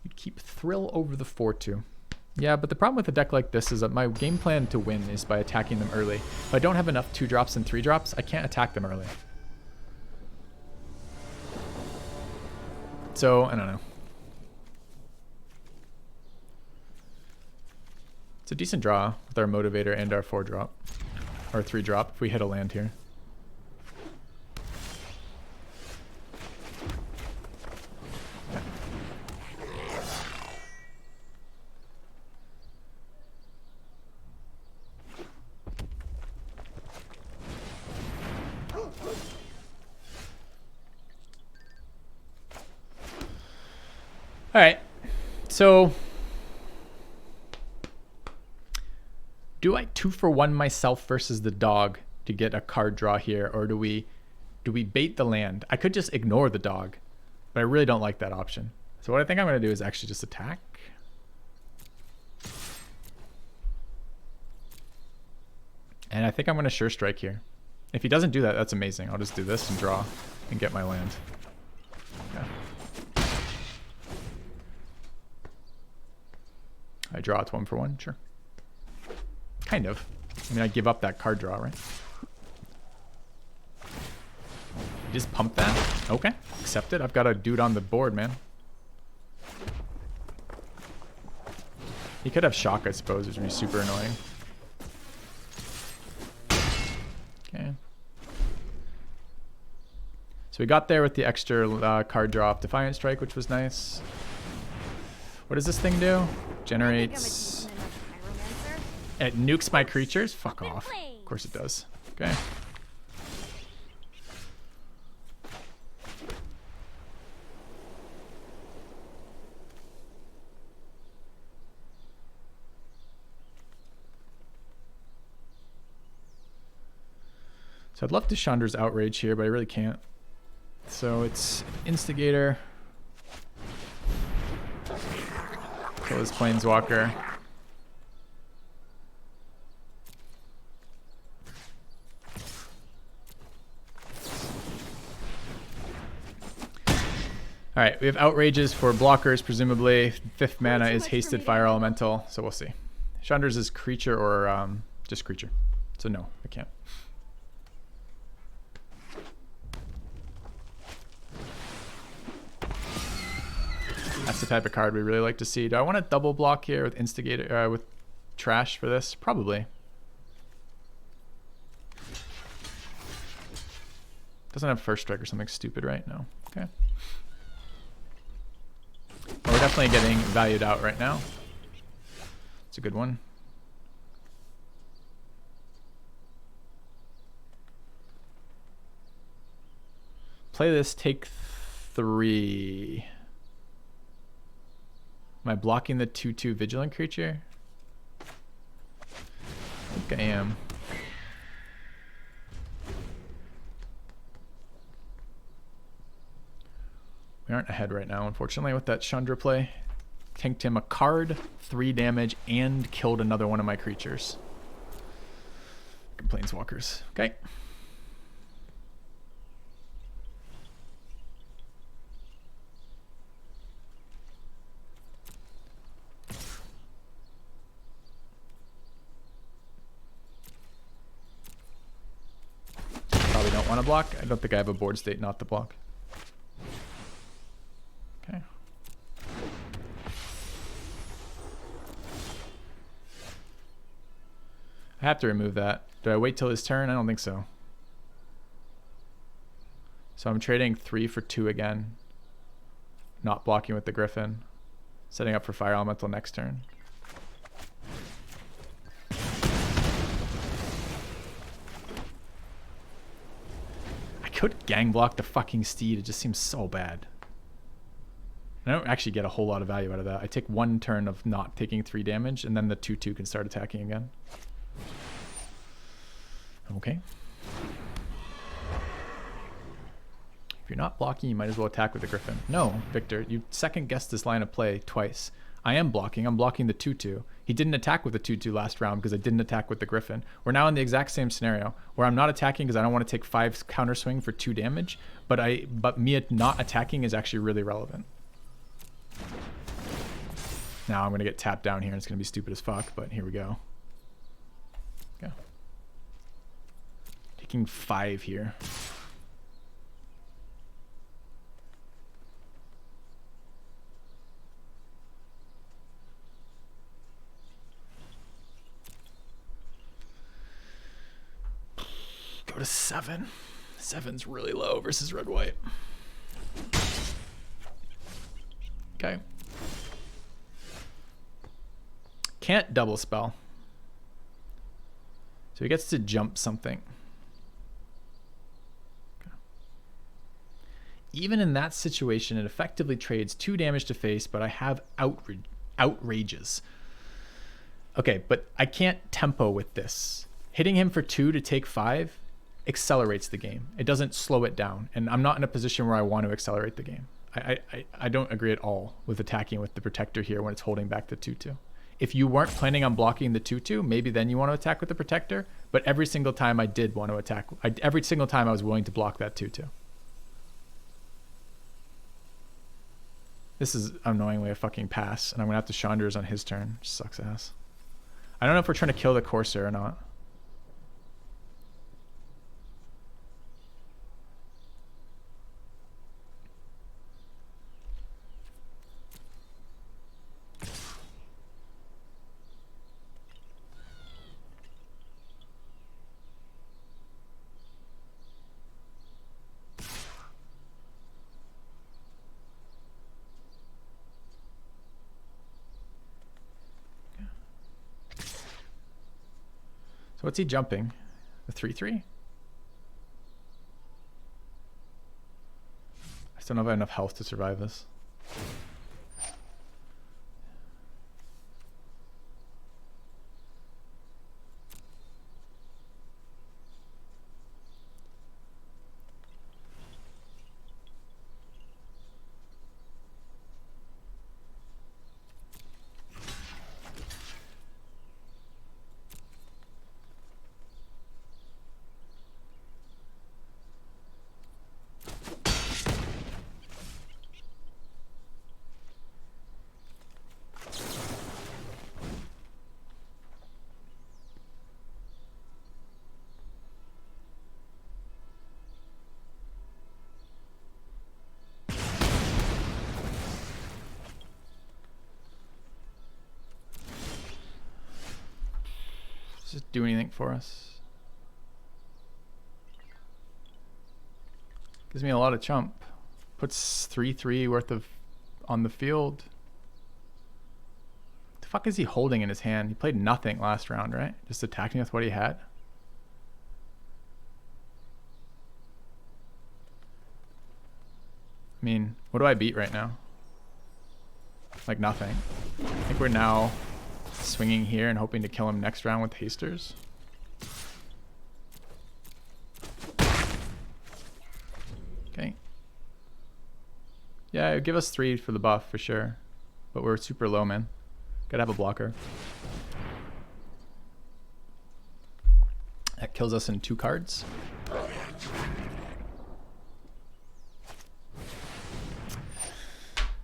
You'd keep Thrill over the 4-2. Yeah, but the problem with a deck like this is that my game plan to win is by attacking them early. If I don't have enough 2-drops and 3-drops, I can't attack them early. So, I don't know. It's a decent draw with our Motivator and our 4-drop. Or 3-drop if we hit a land here. All right, so do I 2-for-1 myself versus the dog to get a card draw here, or do we bait the land? I could just ignore the dog, but I really don't like that option. So what I think I'm going to do is actually just attack. And I think I'm going to sure strike here. If he doesn't do that, that's amazing. I'll just do this and draw and get my land. Okay. I draw, it's 1-for-1, sure. Kind of. I mean, I give up that card draw, right? You just pump that? Okay, accept it. I've got a dude on the board, man. He could have shock, I suppose, which would be super annoying. Okay. So we got there with the extra card draw off Defiant Strike, which was nice. What does this thing do? Generates... It nukes my creatures? Fuck off. Of course it does. Okay. So I'd love to Chandra's Outrage here, but I really can't. So it's Instigator. Kill his Planeswalker. Alright, we have Outrages for blockers, presumably. 5th mana is Hasted Fire Elemental, so we'll see. Chandra's is creature or just creature. So no, I can't. That's the type of card we really like to see. Do I want to double block here with Instigator, with Trash for this? Probably. Doesn't have first strike or something stupid, right? No. Okay. Well, we're definitely getting valued out right now. It's a good one. Play this, take 3. Am I blocking the 2/2 Vigilant creature? I think I am. We aren't ahead right now, unfortunately, with that Chandra play. Tanked him a card, 3 damage, and killed another one of my creatures. Planeswalkers. Okay. Probably don't want to block. I don't think I have a board state not to block. Okay. I have to remove that. Do I wait till his turn? I don't think so. So I'm trading 3 for 2 again. Not blocking with the Griffin. Setting up for Fire Elemental next turn. I could gang block the fucking Steed. It just seems so bad. I don't actually get a whole lot of value out of that. I take 1 turn of not taking 3 damage, and then the 2/2 can start attacking again. Okay. If you're not blocking, you might as well attack with the Griffin. No, Victor, you second-guessed this line of play twice. I am blocking. I'm blocking the 2/2. He didn't attack with the 2/2 last round because I didn't attack with the Griffin. We're now in the exact same scenario where I'm not attacking because I don't want to take 5 counter swing for 2 damage, but me not attacking is actually really relevant. Now I'm going to get tapped down here and it's going to be stupid as fuck, but here we go. Go. Taking 5 here. Go to 7. 7's really low versus red-white. Okay. Can't double spell. So he gets to jump something. Okay. Even in that situation, it effectively trades 2 damage to face, but I have outrages. Okay, but I can't tempo with this. Hitting him for 2 to take 5 accelerates the game. It doesn't slow it down. And I'm not in a position where I want to accelerate the game. I don't agree at all with attacking with the protector here when it's holding back the 2/2. If you weren't planning on blocking the 2/2, maybe then you want to attack with the protector. But every single time I did want to attack, every single time I was willing to block that 2/2. This is annoyingly a fucking pass, and I'm going to have to Chandra's on his turn. Sucks ass. I don't know if we're trying to kill the Corsair or not. So what's he jumping? The 3/3? I still don't have enough health to survive this. Does it do anything for us? Gives me a lot of chump. Puts 3/3 worth of on the field. What the fuck is he holding in his hand? He played nothing last round, right? Just attacking with what he had. I mean, what do I beat right now? Like nothing. I think we're now swinging here and hoping to kill him next round with hasters. Okay. Yeah, give us 3 for the buff for sure. But we're super low, man. Gotta have a blocker. That kills us in 2 cards.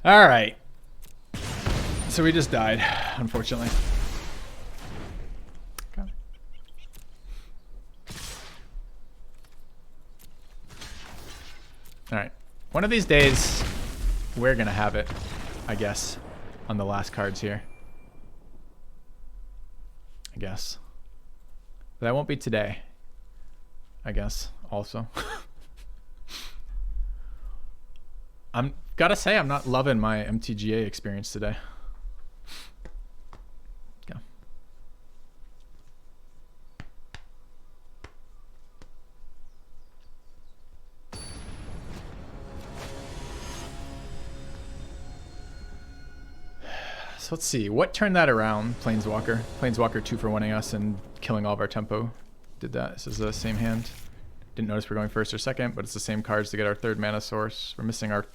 Alright. So we just died, unfortunately. Okay. Alright. One of these days, we're going to have it, I guess, on the last cards here. I guess. But that won't be today, I guess, also. I'm gotta say, I'm not loving my MTGA experience today. Yeah. So let's see, what turned that around? Planeswalker. Planeswalker 2 for winning us and killing all of our tempo. Did that. This is the same hand. Didn't notice we're going first or second, but it's the same cards to get our 3rd mana source. We're missing our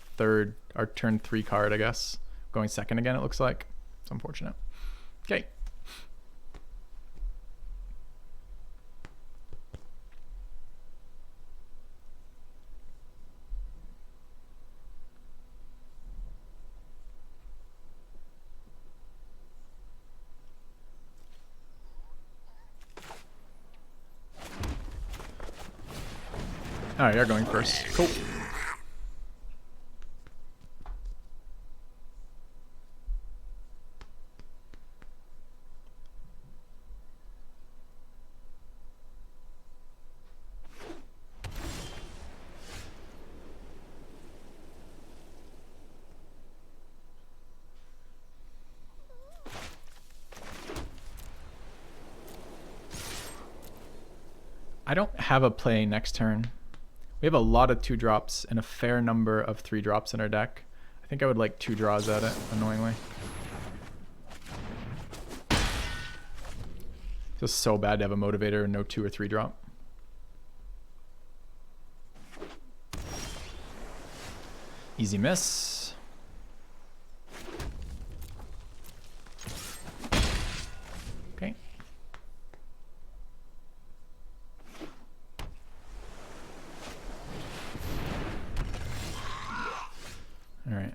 turn 3 card, I guess. Going second again, it looks like. It's unfortunate. Okay. Alright, you're going first. Cool. I don't have a play next turn. We have a lot of 2-drops and a fair number of 3-drops in our deck. I think I would like 2 draws at it, annoyingly. Feels so bad to have a motivator and no 2 or 3 drop. Easy miss. Okay. All right.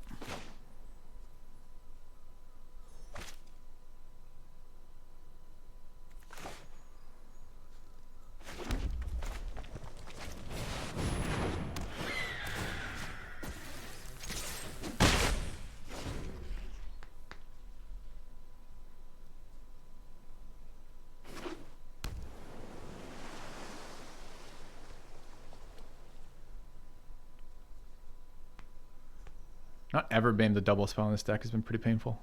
Not ever being the double spell in this deck has been pretty painful.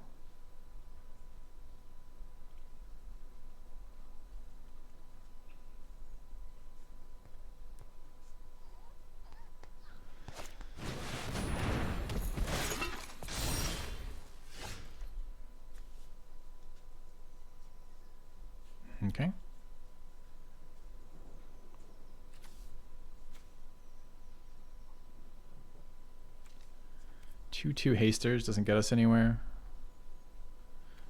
Okay. 2/2 hasters doesn't get us anywhere.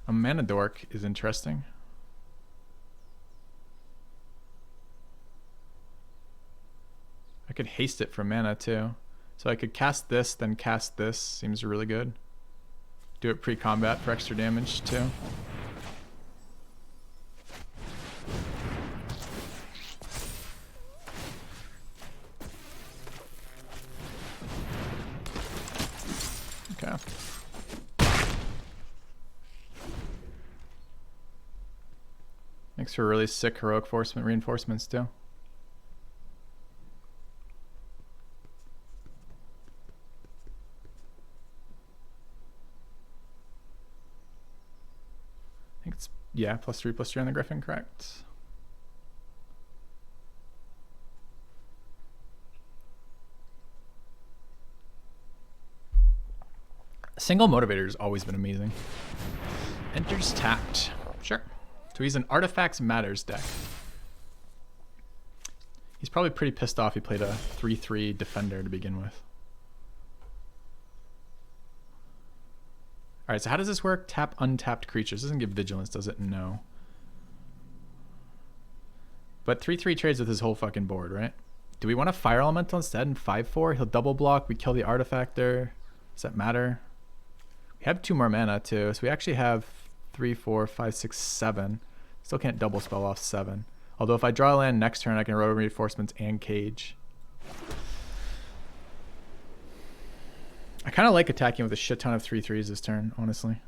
A mana dork is interesting. I could haste it for mana too. So I could cast this, then cast this. Seems really good. Do it pre-combat for extra damage too. Okay. Makes for really sick heroic reinforcements too. I think it's, yeah, +3/+3 on the Griffin, correct? Single motivator has always been amazing. Enters tapped. Sure. So he's an Artifacts Matters deck. He's probably pretty pissed off he played a 3/3 defender to begin with. Alright, so how does this work? Tap untapped creatures. Doesn't give vigilance, does it? No. But 3/3 trades with his whole fucking board, right? Do we want a Fire Elemental instead in 5/4? He'll double block, we kill the Artifactor. Does that matter? We have 2 more mana too, so we actually have 3, 4, 5, 6, 7. Still can't double spell off 7. Although if I draw a land next turn, I can roll reinforcements and cage. I kind of like attacking with a shit ton of 3/3s this turn, honestly.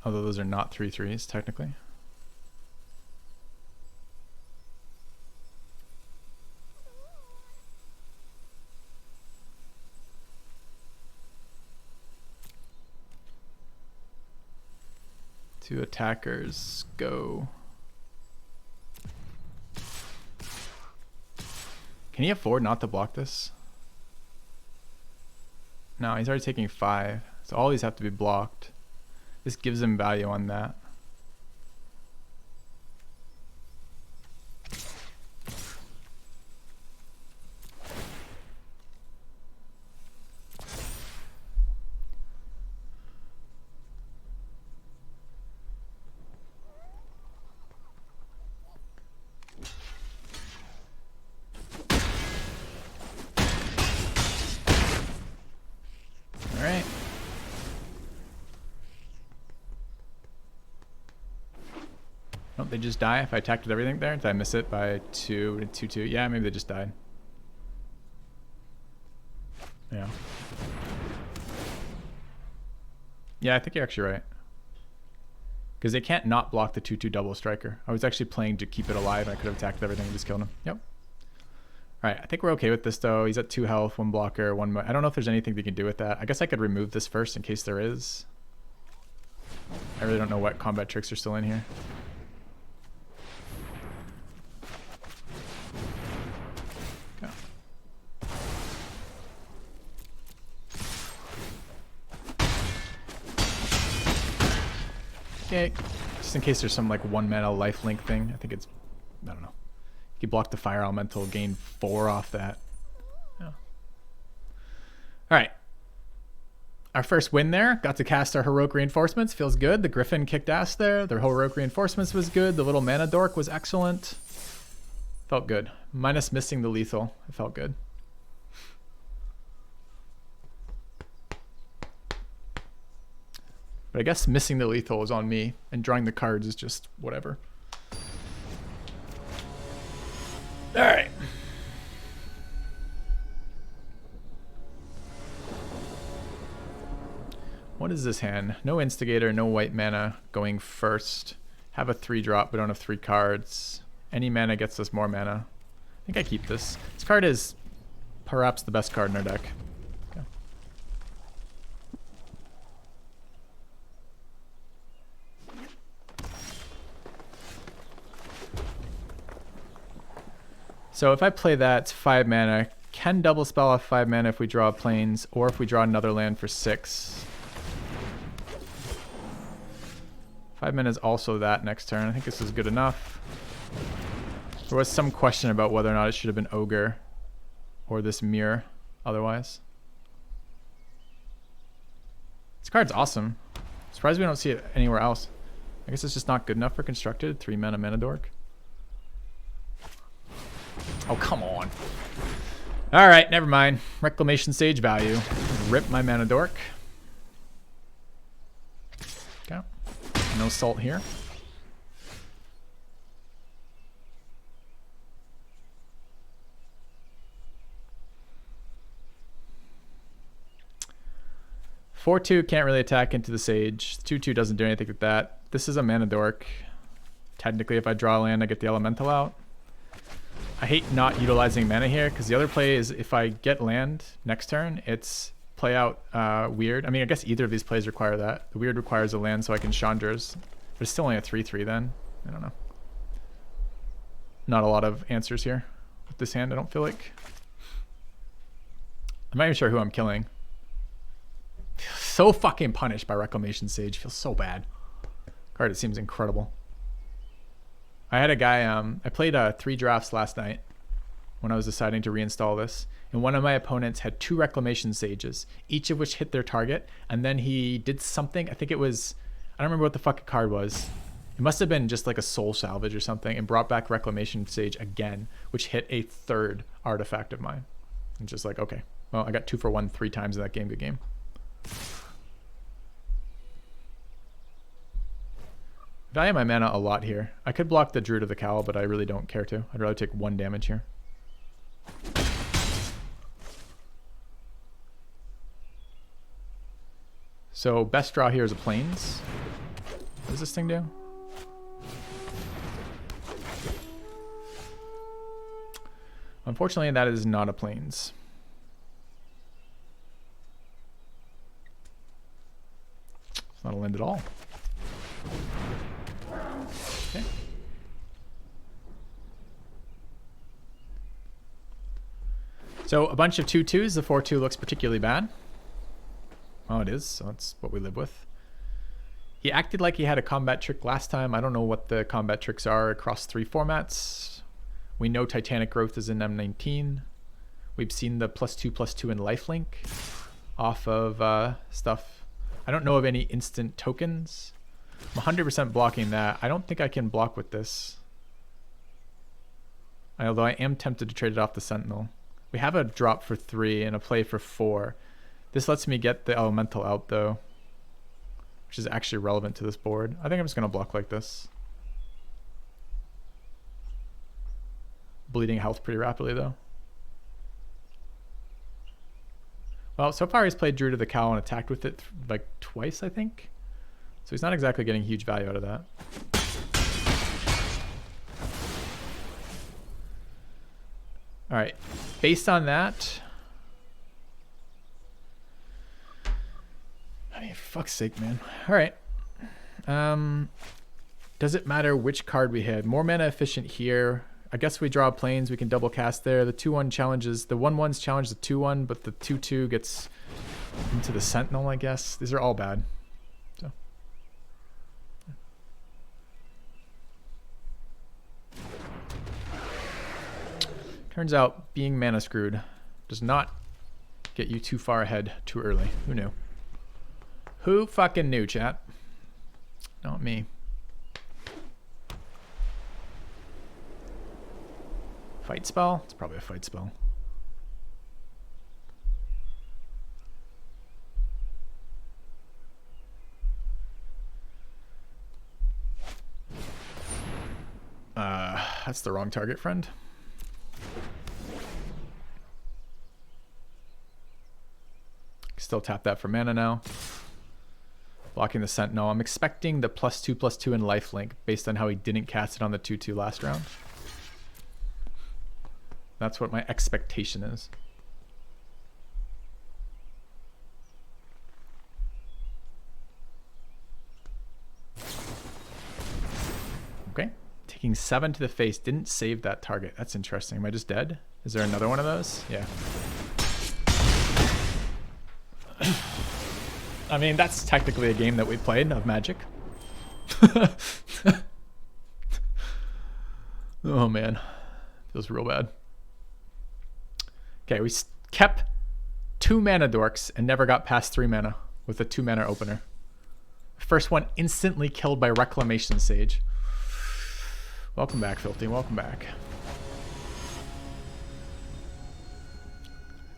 Although those are not 3/3s, technically. Two attackers go. Can he afford not to block this? No, he's already taking 5. So all these have to be blocked. This gives him value on that. Don't they just die if I attacked with everything there? Did I miss it by 2? Yeah, maybe they just died. Yeah. Yeah, I think you're actually right. Because they can't not block the 2/2 double striker. I was actually playing to keep it alive. I could have attacked everything and just killed him. Yep. All right, I think we're okay with this though. He's at 2 health, 1 blocker, 1. I don't know if there's anything we can do with that. I guess I could remove this first in case there is. I really don't know what combat tricks are still in here. Go. Okay, just in case there's some like 1 mana lifelink thing. I think it's, I don't know. You block the fire elemental, gain 4 off that. Yeah. All right. Our first win there. Got to cast our heroic reinforcements. Feels good. The Griffin kicked ass there. Their heroic reinforcements was good. The little mana dork was excellent. Felt good. Minus missing the lethal. It felt good. But I guess missing the lethal is on me, and drawing the cards is just whatever. All right. What is this hand? No Instigator, no white mana going first. Have a 3-drop, but don't have 3 cards. Any mana gets us more mana. I think I keep this. This card is perhaps the best card in our deck. Okay. So if I play that, it's 5 mana. Can double spell off 5 mana if we draw planes, or if we draw another land for 6. 5 mana is also that next turn. I think this is good enough. There was some question about whether or not it should have been Ogre or this Mirror otherwise. This card's awesome. Surprised we don't see it anywhere else. I guess it's just not good enough for constructed. 3 mana mana dork. Oh, come on. All right, never mind. Reclamation Sage value. Rip my mana dork. Okay. No salt here. (4/2) can't really attack into the Sage. 2/2 doesn't do anything with that. This is a mana dork. Technically, if I draw land, I get the elemental out. I hate not utilizing mana here because the other play is if I get land next turn, it's play out weird. I mean, I guess either of these plays require that. The weird requires a land so I can Chandra's, but it's still only a 3/3 then. I don't know. Not a lot of answers here with this hand, I don't feel like. I'm not even sure who I'm killing. So fucking punished by Reclamation Sage. Feels so bad. Card, it seems incredible. I had a guy, I played 3 drafts last night when I was deciding to reinstall this, and one of my opponents had 2 Reclamation Sages, each of which hit their target, and then he did something, I think it was, I don't remember what the fucking card was. It must have been just like a Soul Salvage or something, and brought back Reclamation Sage again, which hit a 3rd artifact of mine. And just like, okay, well, I got 2 for 1 3 times in that game. Good game. Value my mana a lot here. I could block the Druid of the Cowl, but I really don't care to. I'd rather take 1 damage here. So best draw here is a Plains. What does this thing do? Unfortunately, that is not a Plains. It's not a land at all. Okay. So a bunch of 2/2s. The 4/2 looks particularly bad. Oh, it is. So that's what we live with. He acted like he had a combat trick last time. I don't know what the combat tricks are across 3 formats. We know Titanic Growth is in M19. We've seen the +2/+2 in lifelink off of stuff. I don't know of any instant tokens. I'm 100% blocking that. I don't think I can block with this. Although I am tempted to trade it off the Sentinel. We have a drop for 3 and a play for 4. This lets me get the elemental out though, which is actually relevant to this board. I think I'm just going to block like this. bleeding health pretty rapidly though. Well, so far he's played Druid of the Cowl and attacked with it like twice, I think. So he's not exactly getting huge value out of that. All right, based on that, I mean, for fuck's sake, man. All right. Does it matter which card we hit? More mana efficient here. I guess we draw planes. We can double cast there. The 2/1 challenges. The 1/1s challenge the 2/1, but the 2/2 gets into the Sentinel, I guess. These are all bad. So. Turns out being mana screwed does not get you too far ahead too early. Who knew? Who fucking knew, chat? Not me. Fight spell? It's probably a fight spell. That's the wrong target, friend. Still tap that for mana now. Blocking the Sentinel. I'm expecting the +2/+2 in lifelink based on how he didn't cast it on the 2/2 last round. That's what my expectation is. Okay. Taking 7 to the face. Didn't save that target. That's interesting. Am I just dead? Is there another one of those? Yeah. I mean, that's technically a game that we played of Magic. Oh, man. Feels real bad. Okay, we kept 2 mana dorks and never got past 3 mana with a 2 mana opener. First one instantly killed by Reclamation Sage. Welcome back, Filthy. Welcome back.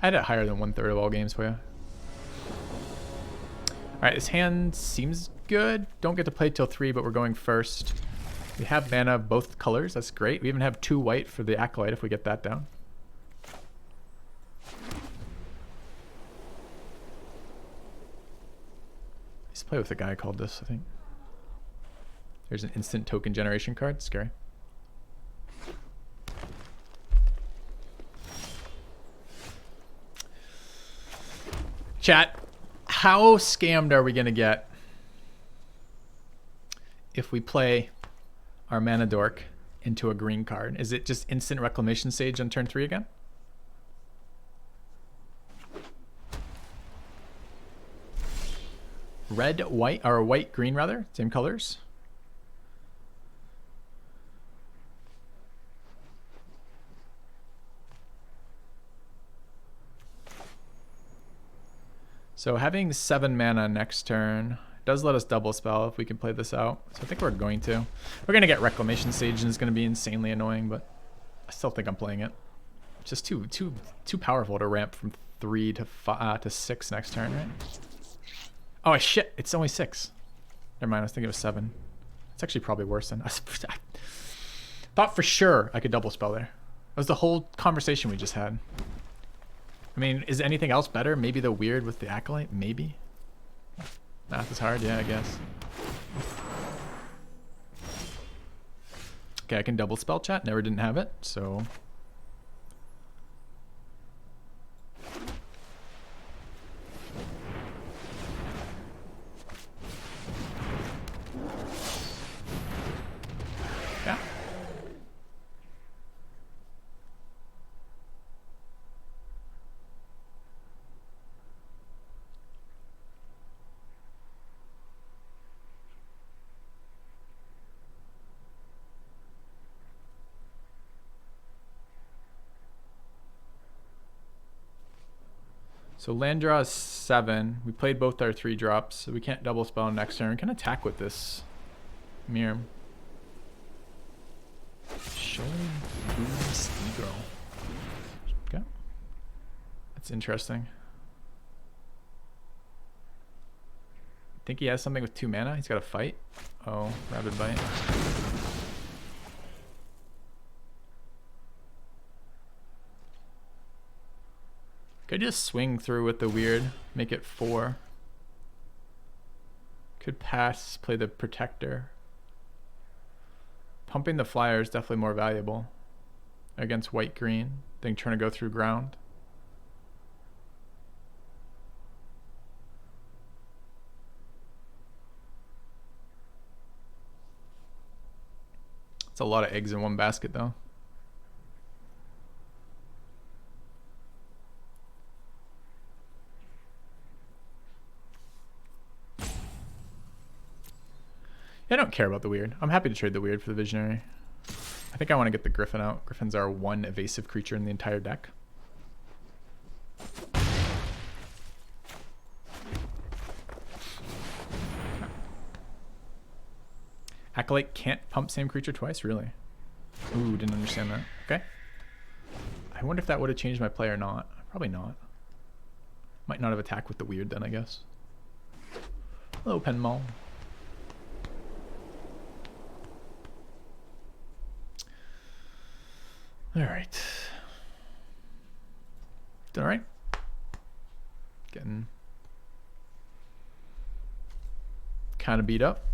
I had it higher than 1/3 of all games for you. Alright, this hand seems good. Don't get to play till 3, but we're going first. We have mana of both colors. That's great. We even have 2 white for the Acolyte if we get that down. I used to play with a guy called this, I think. There's an instant token generation card. Scary. Chat, how scammed are we going to get if we play our mana dork into a green card? Is it just instant Reclamation Sage on turn 3 again? Red, white, or white, green rather, same colors. So having 7 mana next turn does let us double spell if we can play this out. So I think we're going to. We're going to get Reclamation Sage and it's going to be insanely annoying, but I still think I'm playing it. It's just too powerful to ramp from 3 to 6 next turn, right? Oh shit! It's only 6. Never mind. I was thinking it was 7. It's actually probably worse than I thought for sure I could double spell there. That was the whole conversation we just had. I mean, is anything else better? Maybe the weird with the Acolyte? Maybe. Math is hard, yeah, I guess. Okay, I can double spell, chat. Never didn't have it, so. Yeah. So land draw is 7. We played both our 3 drops, so we can't double spell next turn. We can attack with this mirror. Show boost girl. Okay. That's interesting. I think he has something with 2 mana. He's got a fight. Oh, Rabid Bite. Could just swing through with the weird, make it 4. Could pass, play the protector. Pumping the flyer is definitely more valuable against white-green than trying to go through ground. It's a lot of eggs in one basket, though. I don't care about the weird. I'm happy to trade the weird for the visionary. I think I want to get the Griffin out. Griffin's our one evasive creature in the entire deck. Acolyte can't pump same creature twice? Really? Ooh, didn't understand that. Okay. I wonder if that would have changed my play or not. Probably not. Might not have attacked with the weird then, I guess. Hello, Penmal. All right. All right. Getting kind of beat up.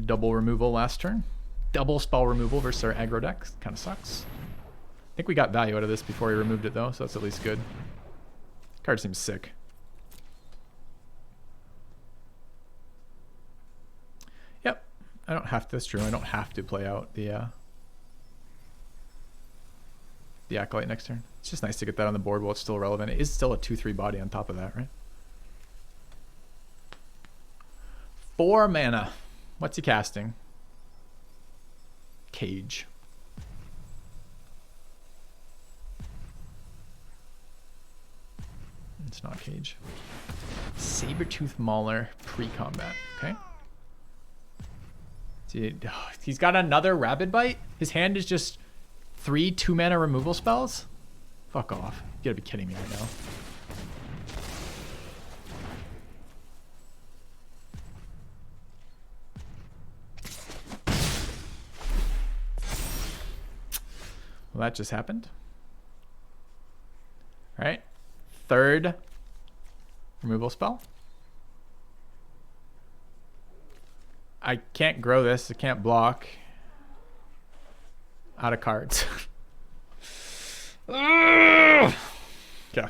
Double removal last turn. Double spell removal versus our aggro deck. Kind of sucks. I think we got value out of this before he removed it though, so that's at least good. Card seems sick. Yep. I don't have to, that's true. I don't have to play out the Acolyte next turn. It's just nice to get that on the board while it's still relevant. It is still a 2/3 body on top of that, right? 4 mana. What's he casting? Cage. It's not Cage. Sabertooth Mauler pre-combat. Okay. See, he's got another Rabid Bite? His hand is just 3 2-mana removal spells? Fuck off. You gotta be kidding me right now. Well, that just happened. All right. 3rd removal spell. I can't grow this. I can't block. Out of cards. Yeah. I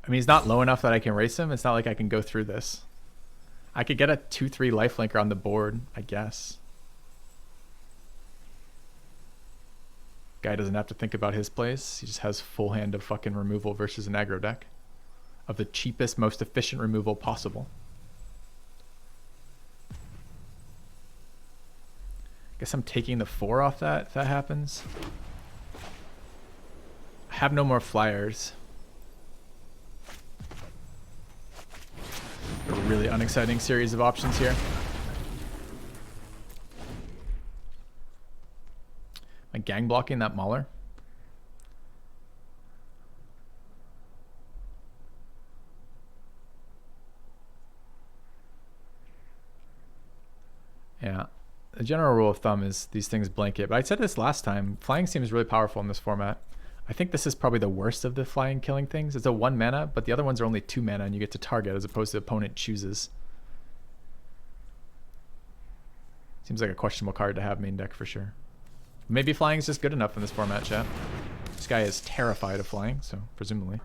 mean, he's not low enough that I can race him. It's not like I can go through this. I could get a 2/3 lifelinker on the board, I guess. Guy doesn't have to think about his plays. He just has full hand of fucking removal versus an aggro deck. Of the cheapest, most efficient removal possible. Guess I'm taking the 4 off that if that happens. I have no more flyers. A really unexciting series of options here. Am I gang blocking that Mauler? Yeah. The general rule of thumb is these things blanket. But I said this last time. Flying seems really powerful in this format. I think this is probably the worst of the flying killing things. It's a 1 mana, but the other ones are only 2 mana and you get to target as opposed to opponent chooses. Seems like a questionable card to have main deck for sure. Maybe flying is just good enough in this format, chat. This guy is terrified of flying, so presumably.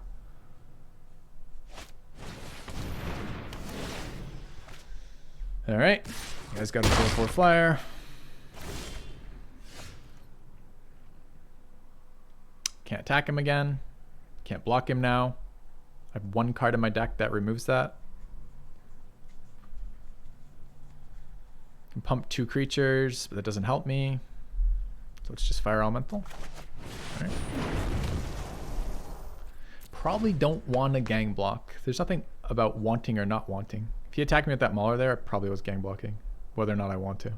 All right. You guys got a 4/4 flyer. Can't attack him again. Can't block him now. I have 1 card in my deck that removes that. Can pump 2 creatures, but that doesn't help me. So let's just fire Elemental. All right. Probably don't want a gang block. There's nothing about wanting or not wanting. If he attacked me with that Mauler there, it probably was gang blocking, whether or not I want to.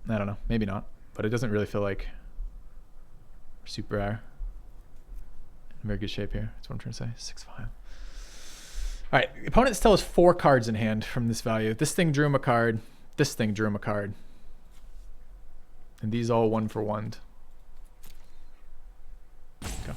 I don't know, maybe not, but it doesn't really feel like we're super in very good shape here. That's what I'm trying to say. 6/5. All right, the opponent still has 4 cards in hand from this value. This thing drew him a card. This thing drew him a card. And these all 1-for-1'd. Okay.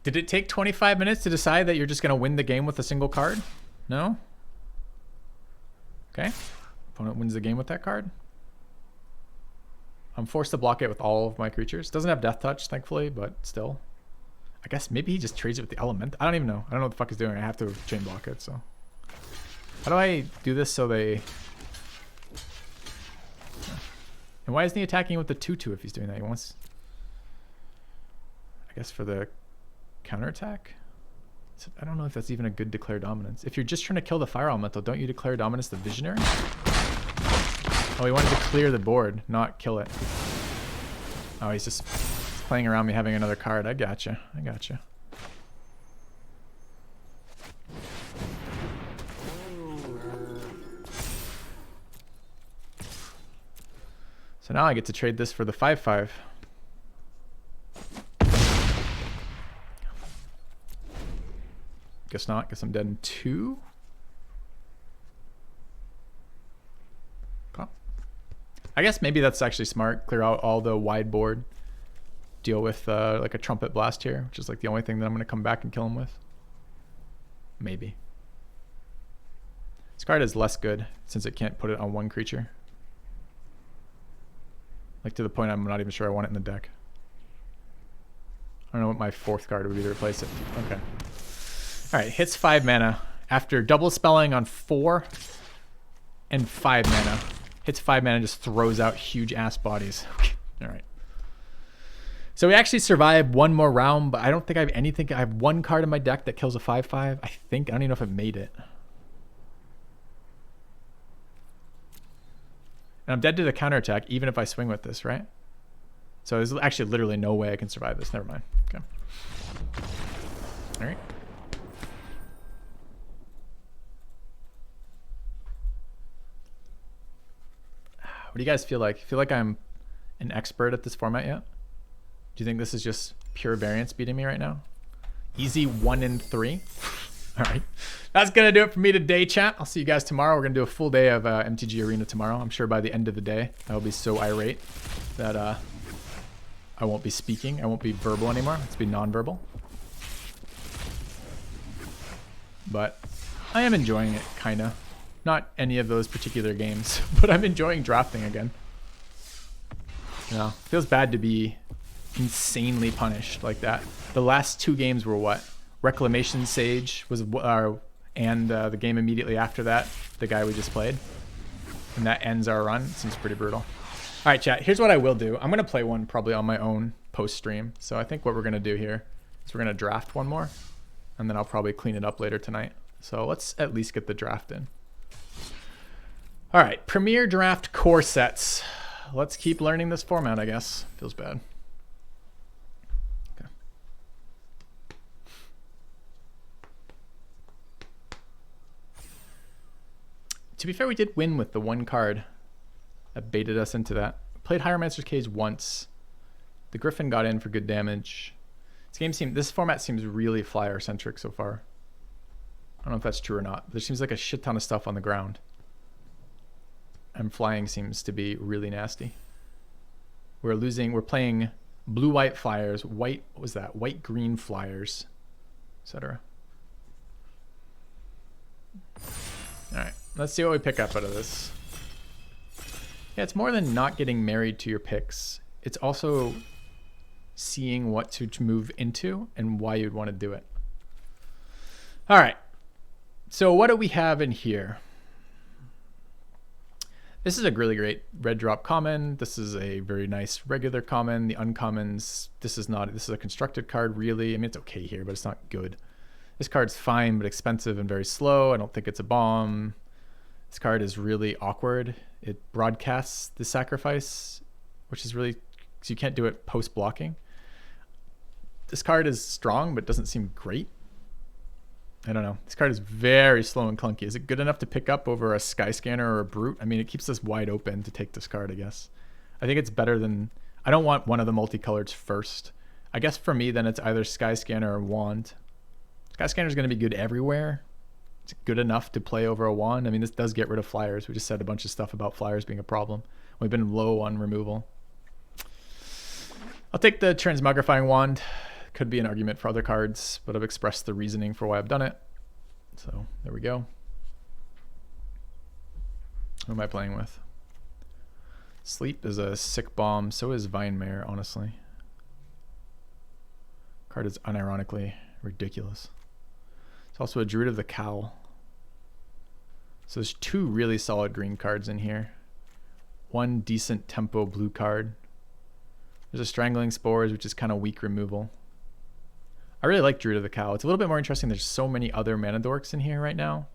Did it take 25 minutes to decide that you're just going to win the game with a single card? No? Okay. Opponent wins the game with that card. I'm forced to block it with all of my creatures. Doesn't have Death Touch, thankfully, but still. I guess maybe he just trades it with the element. I don't even know. I don't know what the fuck he's doing. I have to chain block it, so. How do I do this so they... And why isn't he attacking with the 2/2 if he's doing that? He wants... I guess for the counterattack? I don't know if that's even a good declare dominance. If you're just trying to kill the fire elemental, don't you declare dominance the visionary? Oh, he wanted to clear the board, not kill it. Oh, he's just playing around me having another card. I gotcha. I gotcha. So now I get to trade this for the 5/5. Guess not. Guess I'm dead in 2. Okay. I guess maybe that's actually smart. Clear out all the wide board. Deal with like a trumpet blast here, which is like the only thing that I'm going to come back and kill him with. Maybe. This card is less good since it can't put it on one creature. Like to the point I'm not even sure I want it in the deck. I don't know what my 4th card would be to replace it. Okay. Alright, hits 5 mana. After double spelling on 4 and 5 mana. Hits 5 mana and just throws out huge ass bodies. Alright. So we actually survived one more round, but I don't think I have anything. I have 1 card in my deck that kills a 5/5. I think. I don't even know if it made it. And I'm dead to the counterattack, even if I swing with this, right? So there's actually literally no way I can survive this. Never mind. Okay. All right. What do you guys feel like? Feel like I'm an expert at this format yet? Do you think this is just pure variance beating me right now? Easy 1 in 3. All right. That's going to do it for me today, chat. I'll see you guys tomorrow. We're going to do a full day of MTG Arena tomorrow. I'm sure by the end of the day, I'll be so irate that I won't be speaking. I won't be verbal anymore. Let's be non-verbal. But I am enjoying it, kind of. Not any of those particular games, but I'm enjoying drafting again. You know, feels bad to be insanely punished like that. The last 2 games were what? Reclamation Sage was and the game immediately after that, the guy we just played. And that ends our run. Seems pretty brutal. All right, chat, here's what I will do. I'm going to play one probably on my own post-stream. So I think what we're going to do here is we're going to draft one more, and then I'll probably clean it up later tonight. So let's at least get the draft in. All right, Premier Draft core sets. Let's keep learning this format, I guess. Feels bad. Okay. To be fair, we did win with the 1 card that baited us into that. Played Hieromancer's Cage once. The Griffin got in for good damage. This format seems really flyer-centric so far. I don't know if that's true or not. But there seems like a shit ton of stuff on the ground. And flying seems to be really nasty. We're playing blue-white flyers, what was that? White-green flyers, etc. All right, let's see what we pick up out of this. Yeah, it's more than not getting married to your picks. It's also seeing what to move into and why you'd want to do it. All right, so what do we have in here? This is a really great red drop common. This is a very nice regular common. The uncommons, this is a constructed card really. I mean, it's okay here, but it's not good. This card's fine, but expensive and very slow. I don't think it's a bomb. This card is really awkward. It broadcasts the sacrifice, which is really, so you can't do it post blocking. This card is strong, but doesn't seem great. I don't know. This card is very slow and clunky. Is it good enough to pick up over a Sky Scanner or a Brute? I mean, it keeps us wide open to take this card, I guess. I think it's better than... I don't want one of the multicolors first. I guess for me, then it's either Sky Scanner or Wand. Sky Scanner is going to be good everywhere. It's good enough to play over a Wand. I mean, this does get rid of flyers. We just said a bunch of stuff about flyers being a problem. We've been low on removal. I'll take the Transmogrifying Wand. Could be an argument for other cards, but I've expressed the reasoning for why I've done it. So there we go. Who am I playing with? Sleep is a sick bomb. So is Vinemare, honestly. Card is unironically ridiculous. It's also a Druid of the Cowl. So there's two really solid green cards in here. One decent tempo blue card. There's a Strangling Spores, which is kind of weak removal. I really like Druid of the Cowl. It's a little bit more interesting. There's so many other mana dorks in here right now.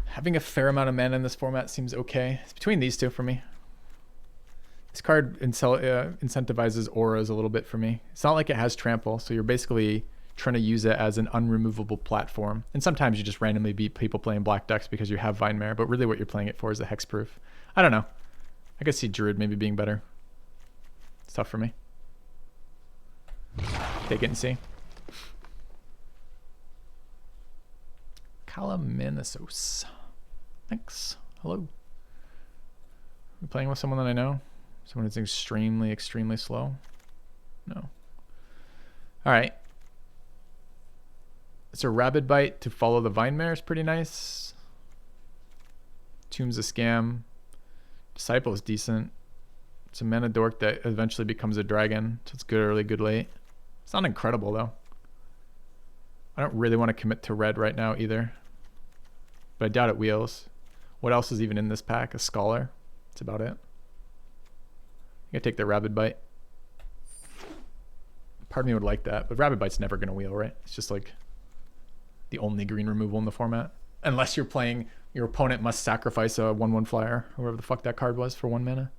Having a fair amount of mana in this format seems okay. It's between these two for me. This card incentivizes auras a little bit for me. It's not like it has trample, so you're basically trying to use it as an unremovable platform. And sometimes you just randomly beat people playing black decks because you have Vinemare, but really what you're playing it for is the hexproof. I don't know. I could see Druid maybe being better. It's tough for me. Take it and see. Calaminosos. Thanks. Hello. I'm playing with someone that I know. Someone that's extremely, extremely slow. No. All right. It's a Rabid Bite to follow the Vinemare is pretty nice. Tomb's a scam. Disciple is decent. It's a mana dork that eventually becomes a dragon. So it's good early, good late. It's not incredible though. I don't really want to commit to red right now either. But I doubt it wheels. What else is even in this pack? A Scholar. That's about it. I take the Rabid Bite. Part of me would like that, but Rabid Bite's never going to wheel, right? It's just like the only green removal in the format. Unless you're playing, your opponent must sacrifice a 1/1 flyer, or whatever the fuck that card was for 1 mana.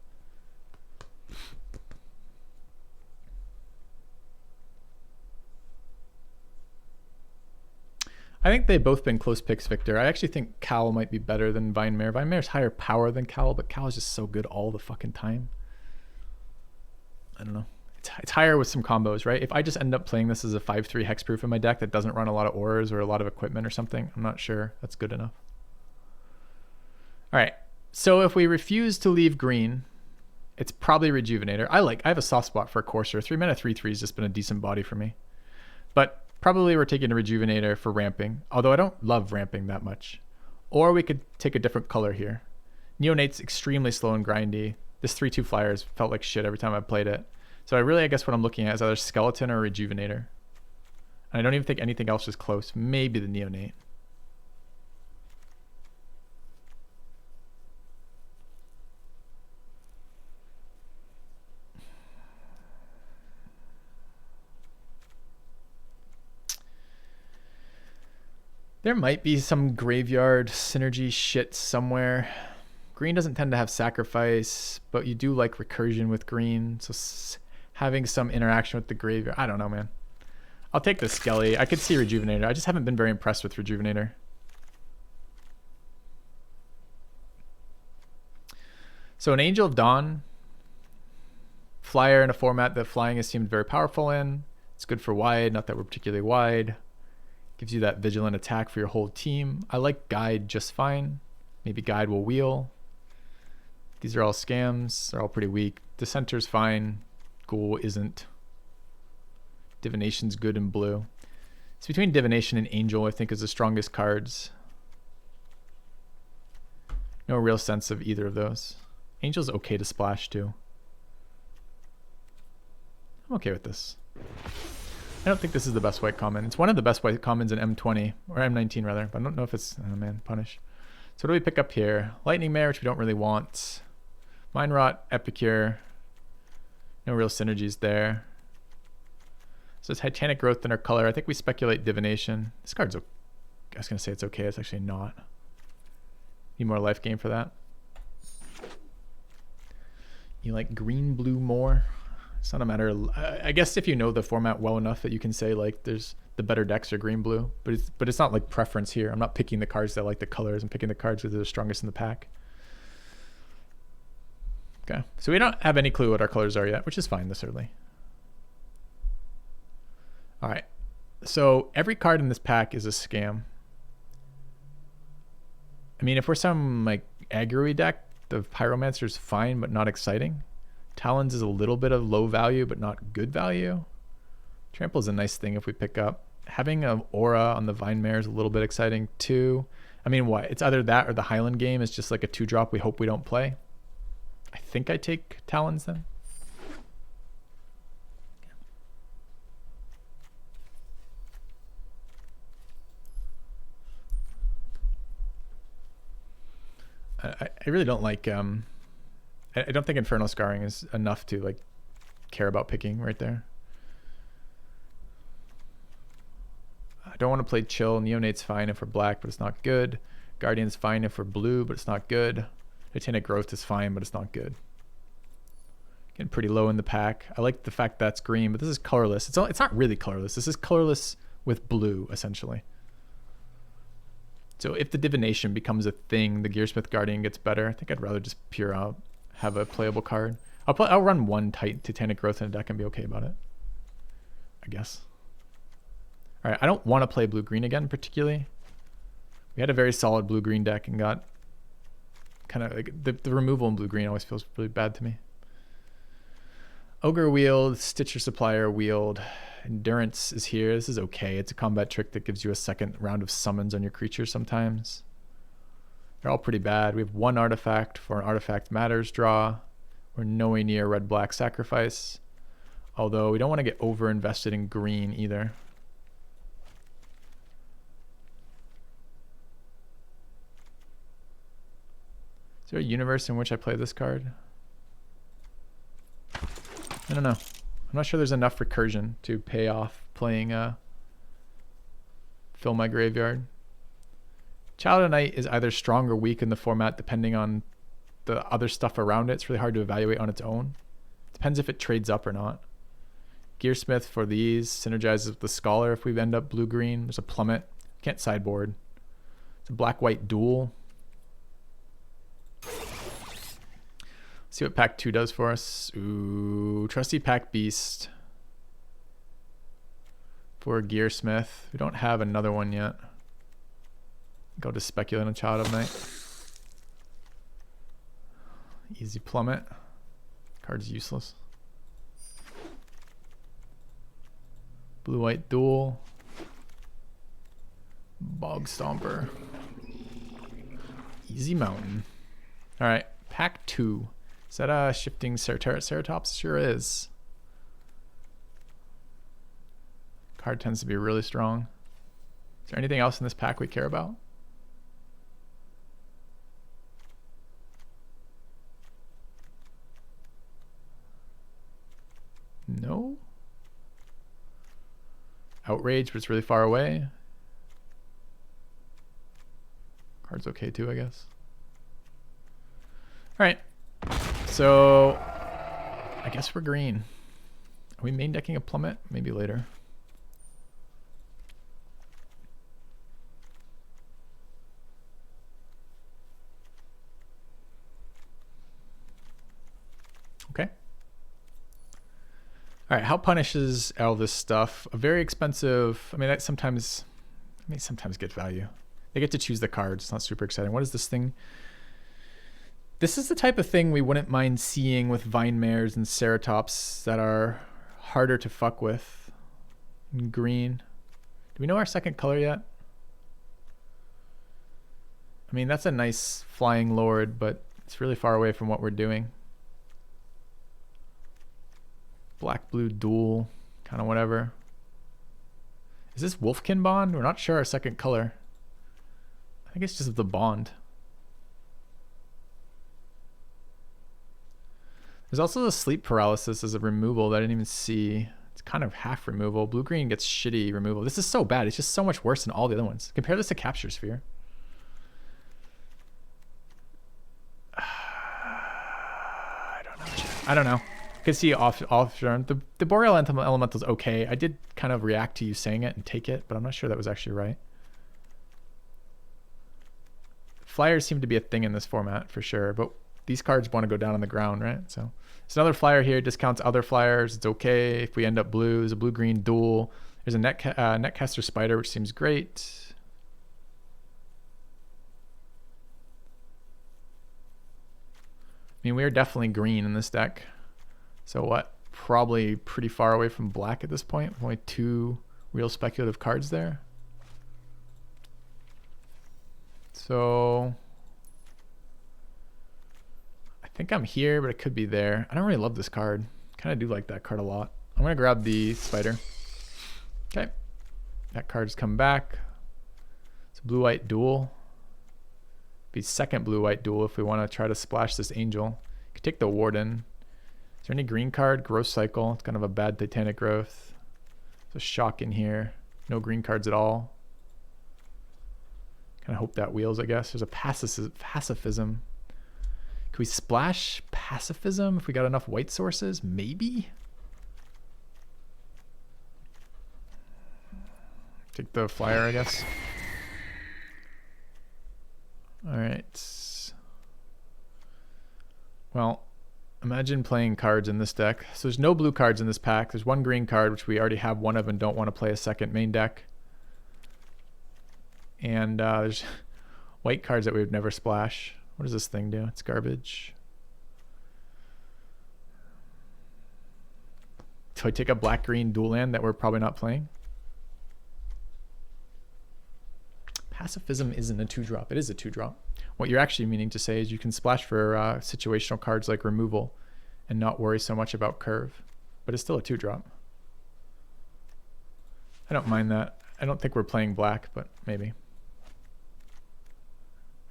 I think they've both been close picks, Victor. I actually think Cowl might be better than Vinemare. Vinemare's higher power than Cowl, but Cowl is just so good all the fucking time. I don't know. It's higher with some combos, right? If I just end up playing this as a 5/3 hexproof in my deck that doesn't run a lot of auras or a lot of equipment or something, I'm not sure that's good enough. All right. So if we refuse to leave green, it's probably Rejuvenator. I have a soft spot for a Courser. 3 mana 3/3 has just been a decent body for me. But probably we're taking a Rejuvenator for ramping, although I don't love ramping that much. Or we could take a different color here. Neonate's extremely slow and grindy. This 3/2 flyers felt like shit every time I played it. So I guess what I'm looking at is either Skeleton or Rejuvenator. And I don't even think anything else is close. Maybe the Neonate. There might be some graveyard synergy shit somewhere. Green doesn't tend to have sacrifice, but you do like recursion with green. So having some interaction with the graveyard. I don't know, man. I'll take the Skelly. I could see Rejuvenator. I just haven't been very impressed with Rejuvenator. So an Angel of Dawn. Flyer in a format that flying has seemed very powerful in. It's good for wide, not that we're particularly wide. Gives you that vigilant attack for your whole team. I like Guide just fine. Maybe Guide will wheel. These are all scams. They're all pretty weak. Dissenter's fine. Ghoul isn't. Divination's good in blue. It's between Divination and Angel, I think, is the strongest cards. No real sense of either of those. Angel's okay to splash too. I'm okay with this. I don't think this is the best white common. It's one of the best white commons in M20, or M19 rather, but I don't know if it's, oh man, punish. So what do we pick up here? Lightning Mare, which we don't really want. Mind Rot, Epicure. No real synergies there. So it's Titanic Growth in our color. I think we speculate Divination. This card's okay. I was going to say it's okay. It's actually not. Need more life gain for that. You like green blue more? It's not a matter of, I guess if you know the format well enough that you can say like there's the better decks are green blue, but it's not like preference here. I'm not picking the cards that like the colors. I'm picking the cards that are the strongest in the pack. Okay, so we don't have any clue what our colors are yet, which is fine this early. All right, so every card in this pack is a scam. I mean, if we're some like aggro-y deck, the Pyromancer's fine, but not exciting. Talons is a little bit of low value, but not good value. Trample is a nice thing if we pick up. Having an aura on the Vine Mare is a little bit exciting too. I mean, what? It's either that or the Highland game is just like a 2-drop we hope we don't play. I think I take Talons then. I really don't like, I don't think Infernal Scarring is enough to like care about picking right there. I don't want to play Chill. Neonate's fine if we're black, but it's not good. Guardian's fine if we're blue, but it's not good. Titanic Growth is fine, but it's not good. Getting pretty low in the pack. I like the fact that's green, but this is colorless. It's not really colorless. This is colorless with blue, essentially. So if the Divination becomes a thing, the Gearsmith Guardian gets better. I think I'd rather just pure out have a playable card. I'll run one tight Titanic Growth in a deck and be okay about it, I guess. All right, I don't want to play blue-green again particularly. We had a very solid blue-green deck and got kind of like the removal in blue-green always feels really bad to me. Ogre Wield, Stitcher Supplier Wield, Endurance is here. This is okay. It's a combat trick that gives you a second round of summons on your creature sometimes. They're all pretty bad. We have one artifact for an Artifact Matters draw. We're nowhere near red-black sacrifice. Although we don't want to get over-invested in green either. Is there a universe in which I play this card? I don't know. I'm not sure there's enough recursion to pay off playing Fill My Graveyard. Child of Night is either strong or weak in the format depending on the other stuff around it. It's really hard to evaluate on its own. Depends if it trades up or not. Gearsmith for these synergizes with the Scholar if we end up blue-green. There's a Plummet. Can't sideboard. It's a black-white duel. See what pack 2 does for us. Ooh, Trusty Pack Beast for Gearsmith. We don't have another one yet. Go to Speculate on Child of Night. Easy Plummet. Card's useless. Blue-white duel. Bog Stomper. Easy Mountain. All right, pack 2. Is that a Shifting Ceratops? Sure is. Card tends to be really strong. Is there anything else in this pack we care about? No. Outrage, but it's really far away. Card's okay too, I guess. All right. So I guess we're green. Are we main decking a Plummet? Maybe later. Okay. All right, how punishes all this stuff? A very expensive, I mean, that sometimes get value. They get to choose the cards. It's not super exciting. What is this thing? This is the type of thing we wouldn't mind seeing with Vine Mares and Ceratops that are harder to fuck with. In green. Do we know our second color yet? I mean, that's a nice Flying Lord, but it's really far away from what we're doing. Black-blue duel, kind of whatever. Is this Wolfkin Bond? We're not sure our second color. I think it's just the bond. There's also the Sleep Paralysis as a removal that I didn't even see. It's kind of half removal. Blue-green gets shitty removal. This is so bad. It's just so much worse than all the other ones. Compare this to Capture Sphere. I don't know. Could see off turn. The Boreal Elemental's okay. I did kind of react to you saying it and take it, but I'm not sure that was actually right. Flyers seem to be a thing in this format for sure, but these cards want to go down on the ground, right? So it's another flyer here. Discounts other flyers. It's okay if we end up blue. There's a blue-green duel. There's a Netcaster Spider, which seems great. I mean, we are definitely green in this deck. So what? Probably pretty far away from black at this point. Only 2 real speculative cards there. So I think I'm here, but it could be there. I don't really love this card. Kind of do like that card a lot. I'm going to grab the Spider. Okay. That card's come back. It's a blue-white duel. Be second blue-white duel if we want to try to splash this Angel. Could take the Warden. Is there any green card? Growth Cycle. It's kind of a bad Titanic Growth. There's a Shock in here. No green cards at all. Kind of hope that wheels, I guess. There's a Pacifism. Can we splash Pacifism if we got enough white sources? Maybe? Take the flyer, I guess. All right. Well, imagine playing cards in this deck. So there's no blue cards in this pack. There's 1 green card, which we already have 1 of and don't want to play a second main deck. And there's white cards that we would never splash. What does this thing do? It's garbage. So I take a black-green dual land that we're probably not playing. Pacifism isn't a 2-drop. It is a 2-drop. What you're actually meaning to say is you can splash for situational cards like removal and not worry so much about curve. But it's still a 2-drop. I don't mind that. I don't think we're playing black, but maybe.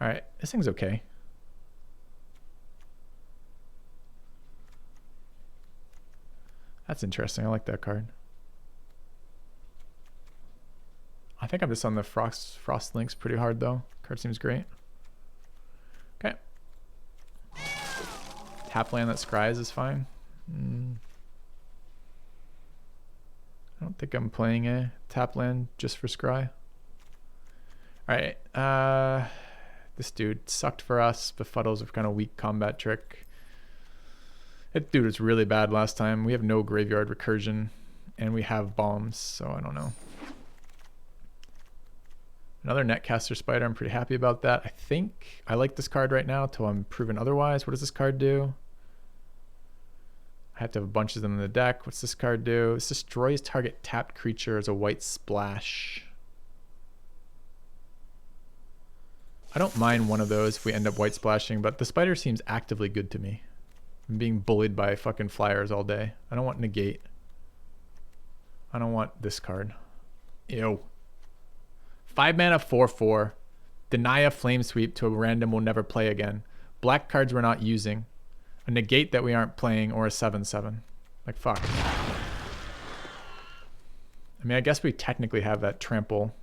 All right, this thing's okay. That's interesting. I like that card. I think I'm just on the Frost Links pretty hard though. Card seems great. Okay. Tap land that scries is fine. I don't think I'm playing a tap land just for scry. Alright. This dude sucked for us. Befuddle's a kind of weak combat trick. That dude was really bad last time. We have no graveyard recursion and we have bombs, so I don't know. Another Netcaster Spider. I'm pretty happy about that. I think I like this card right now till I'm proven otherwise. What does this card do? I have to have a bunch of them in the deck. What's this card do? This destroys target tapped creature as a white splash. I don't mind one of those if we end up white splashing, but the Spider seems actively good to me. I'm being bullied by fucking flyers all day. I don't want negate. I don't want this card. Ew. 5 mana 4/4. Deny a flame sweep to a random we'll never play again. Black cards we're not using. A negate that we aren't playing, or a 7/7. Like fuck. I mean, I guess we technically have that trample.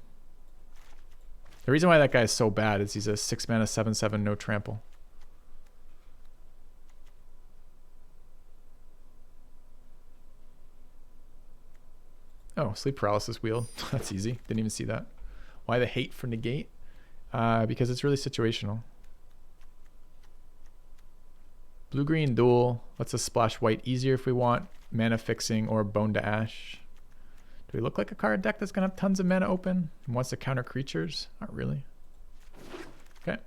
The reason why that guy is so bad is he's a 6 mana 7/7 no trample. Oh, sleep paralysis wheel. That's easy. Didn't even see that. Why the hate for negate? Because it's really situational. Blue-green duel lets us splash white easier if we want. Mana fixing or bone to ash. Do we look like a card deck that's going to have tons of mana open and wants to counter creatures? Not really. Okay.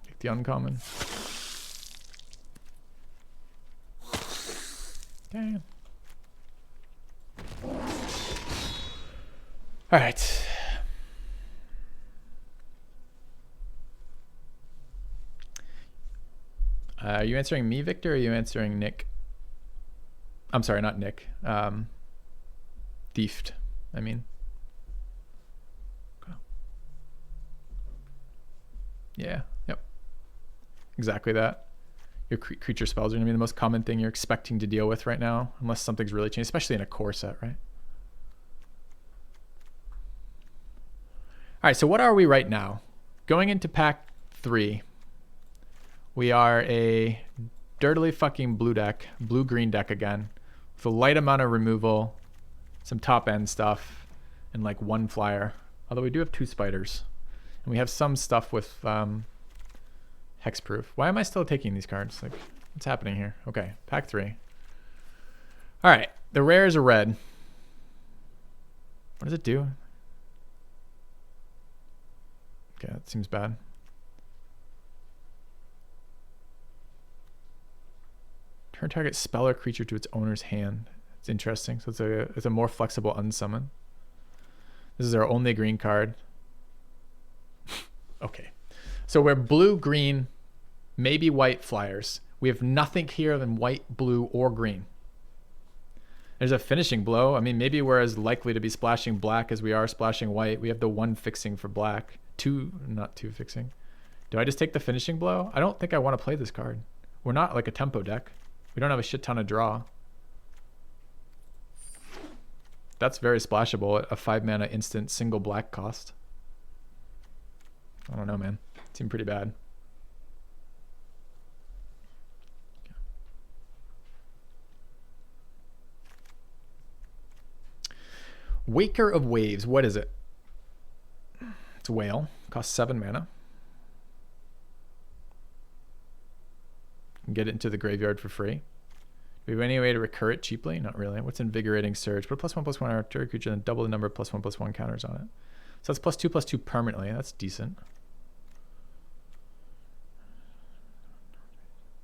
Take the uncommon. Okay. All right. Are you answering me, Victor, or are you answering Nick? I'm sorry, not Nick. Thiefed, I mean. Okay. Yeah, yep. Exactly that. Your creature spells are going to be the most common thing you're expecting to deal with right now, unless something's really changed, especially in a core set, right? All right, so what are we right now? Going into pack 3. We are a dirtily fucking blue deck, blue-green deck again, with a light amount of removal, some top-end stuff, and like 1 flyer. Although we do have 2 spiders. And we have some stuff with hexproof. Why am I still taking these cards? Like, what's happening here? Okay, pack 3. All right, the rares are red. What does it do? Okay, that seems bad. Turn target spell or creature to its owner's hand. It's interesting. So it's a more flexible unsummon. This is our only green card. Okay. So we're blue, green, maybe white flyers. We have nothing here than white, blue, or green. There's a finishing blow. I mean, maybe we're as likely to be splashing black as we are splashing white. We have the 1 fixing for black. 2, not 2 fixing. Do I just take the finishing blow? I don't think I want to play this card. We're not like a tempo deck. We don't have a shit ton of draw. That's very splashable at a 5 mana instant single black cost. I don't know, man. Seemed pretty bad. Waker of Waves. What is it? It's a whale. Costs 7 mana. Get it into the graveyard for free. Do we have any way to recur it cheaply? Not really. What's Invigorating Surge? Put a +1/+1 on our target creature and double the number of +1/+1 counters on it. So that's +2/+2 permanently. That's decent.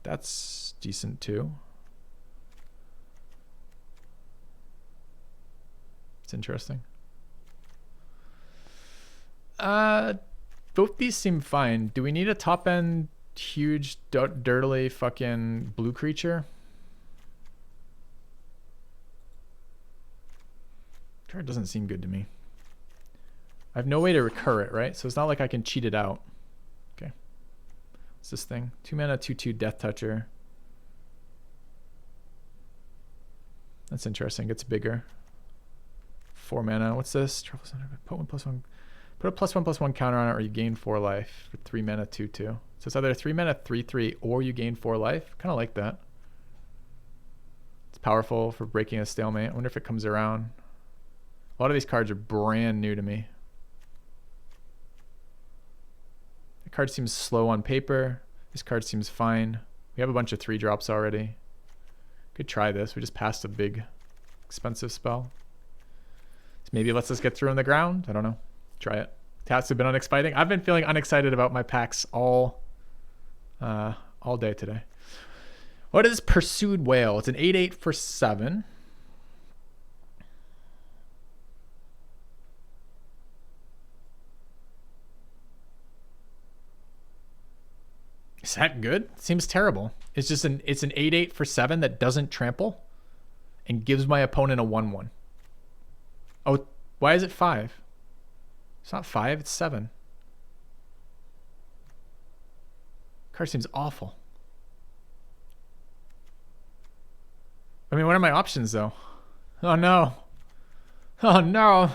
That's decent too. It's interesting. Both these seem fine. Do we need a top end huge dirtily fucking blue creature? Card doesn't seem good to me. I have no way to recur it, right? So it's not like I can cheat it out. Okay. What's this thing? 2 mana, 2/2 Death Toucher. That's interesting. Gets bigger. 4 mana. What's this? Put a +1/+1 counter on it, or you gain 4 life for 3 mana, 2/2. So it's either 3 mana, 3/3, or you gain 4 life. Kind of like that. It's powerful for breaking a stalemate. I wonder if it comes around. A lot of these cards are brand new to me. The card seems slow on paper. This card seems fine. We have a bunch of 3-drops already. Could try this. We just passed a big, expensive spell. So maybe it lets us get through on the ground. I don't know. Try it. Tasks have been unexciting. I've been feeling unexcited about my packs all day today. What is Pursued Whale? It's an 8/8 for 7. Is that good? Seems terrible. It's just an 8/8 for 7 that doesn't trample and gives my opponent a 1/1. Oh, why is it 5? It's not 5, it's 7. Card seems awful. I mean, what are my options though? Oh no. Oh no.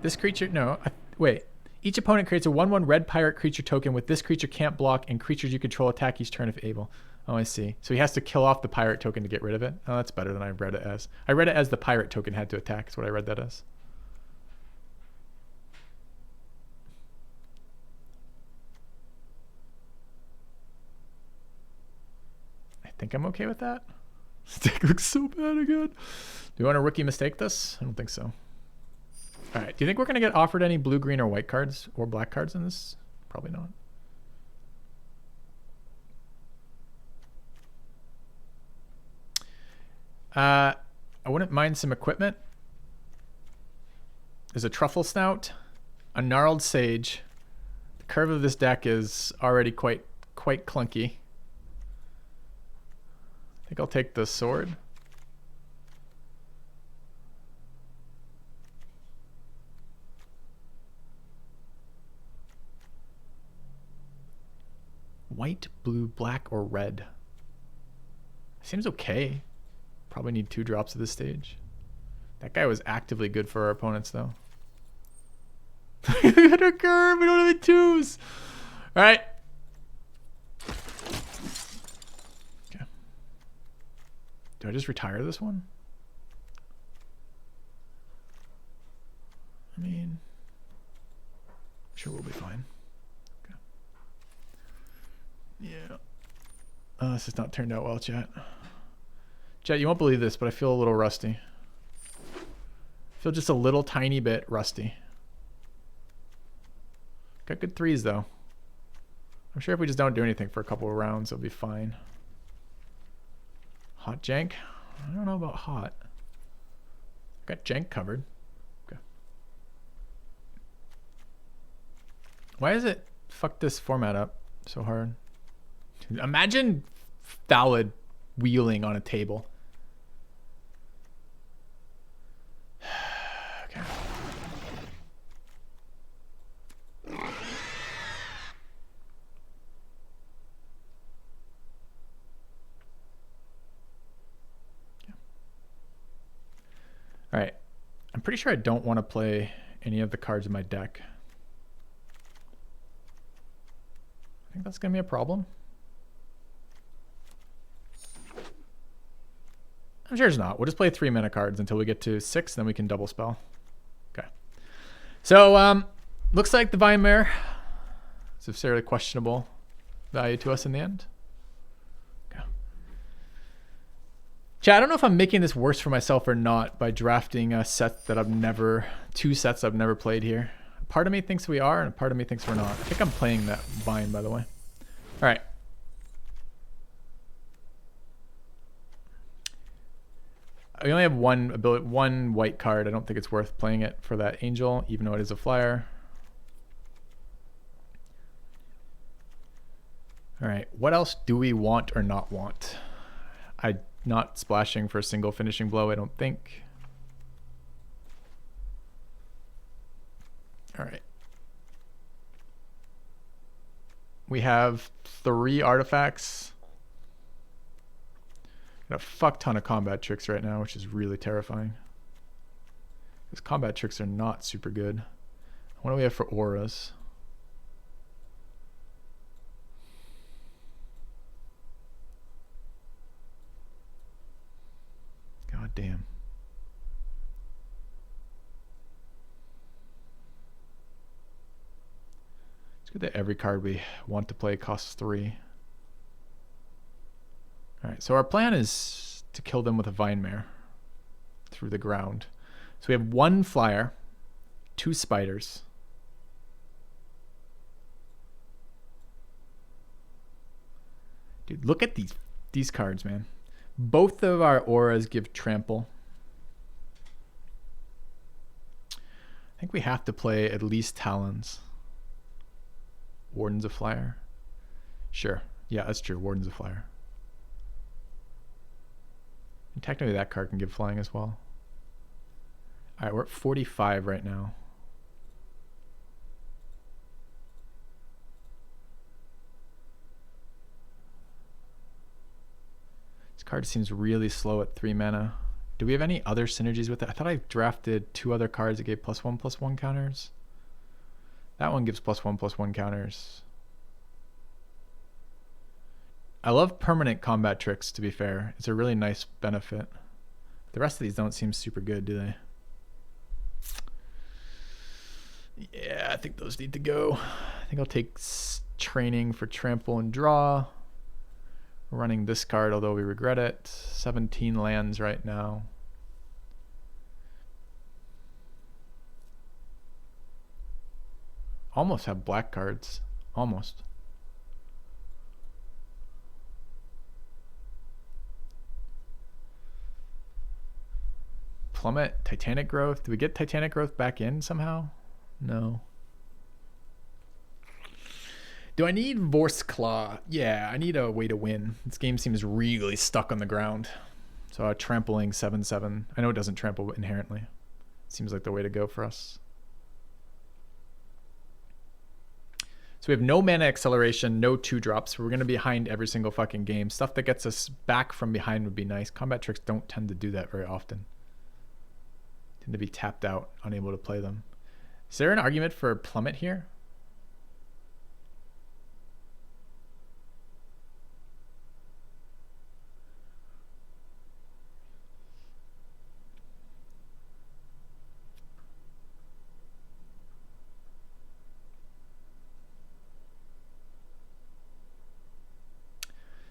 This creature, no, wait. Each opponent creates a 1/1 red pirate creature token with this creature can't block and creatures you control attack each turn if able. Oh, I see. So he has to kill off the pirate token to get rid of it. Oh, that's better than I read it as. I read it as the pirate token had to attack. Is what I read that as. I think I'm okay with that. This deck looks so bad again. Do you want to rookie mistake this? I don't think so. All right. Do you think we're going to get offered any blue, green, or white cards or black cards in this? Probably not. I wouldn't mind some equipment. There's a truffle snout, a gnarled sage. The curve of this deck is already quite clunky. I think I'll take the sword. White, blue, black, or red. Seems okay. Probably need 2 drops at this stage. That guy was actively good for our opponents, though. Under curve. We don't have any twos. All right. Okay. Do I just retire this one? I mean, sure, we'll be fine. Okay. Yeah. This has not turned out well, chat. Chat, you won't believe this, but I feel a little rusty. I feel just a little tiny bit rusty. Got good threes, though. I'm sure if we just don't do anything for a couple of rounds, it'll be fine. Hot jank? I don't know about hot. Got jank covered. Okay. Why is it fuck this format up so hard? Imagine valid wheeling on a table. Okay. All right. I'm pretty sure I don't want to play any of the cards in my deck. I think that's going to be a problem. I'm sure it's not. We'll just play 3-mana cards until we get to 6, then we can double spell. Okay. So, looks like the Vine Mare is of fairly questionable value to us in the end. Okay. Chat, I don't know if I'm making this worse for myself or not by drafting a set that two sets I've never played here. Part of me thinks we are, and part of me thinks we're not. I think I'm playing that Vine, by the way. All right. We only have one white card. I don't think it's worth playing it for that Angel, even though it is a flyer. All right, what else do we want or not want? I'm not splashing for a single finishing blow, I don't think. All right. We have 3 artifacts. Got a fuck ton of combat tricks right now, which is really terrifying. Because combat tricks are not super good. What do we have for auras? God damn. It's good that every card we want to play costs 3. All right, so our plan is to kill them with a Vine Mare through the ground. So we have 1 flyer, 2 spiders. Dude, look at these cards, man. Both of our auras give trample. I think we have to play at least Talons. Warden's a flyer. Sure. Yeah, that's true. Warden's a flyer. And technically that card can give flying as well. Alright, we're at 45 right now. This card seems really slow at 3 mana. Do we have any other synergies with it? I thought I drafted 2 other cards that gave +1/+1 counters. That one gives +1/+1 counters. I love permanent combat tricks, to be fair. It's a really nice benefit. The rest of these don't seem super good, do they? Yeah, I think those need to go. I think I'll take training for trample and draw. We're running this card, although we regret it. 17 lands right now. Almost have black cards. Almost. Plummet, Titanic Growth. Do we get Titanic Growth back in somehow? No. Do I need Vorse Claw? Yeah, I need a way to win. This game seems really stuck on the ground. So trampling 7/7. I know it doesn't trample inherently. Seems like the way to go for us. So we have no mana acceleration, no 2-drops. We're going to be behind every single fucking game. Stuff that gets us back from behind would be nice. Combat tricks don't tend to do that very often. Tend to be tapped out, unable to play them. Is there an argument for plummet here?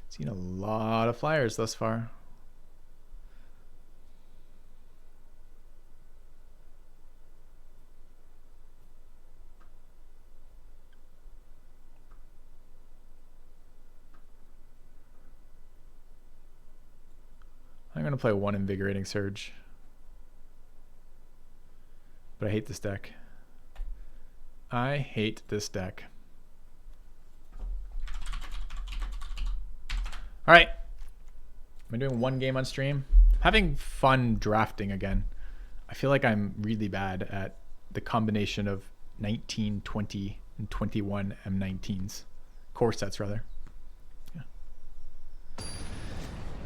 Seen a lot of flyers thus far. I'm going to play one Invigorating Surge. But I hate this deck. I hate this deck. All right. I'm doing one game on stream. Having fun drafting again. I feel like I'm really bad at the combination of 19, 20, and 21 M19s. Core sets, rather. Yeah.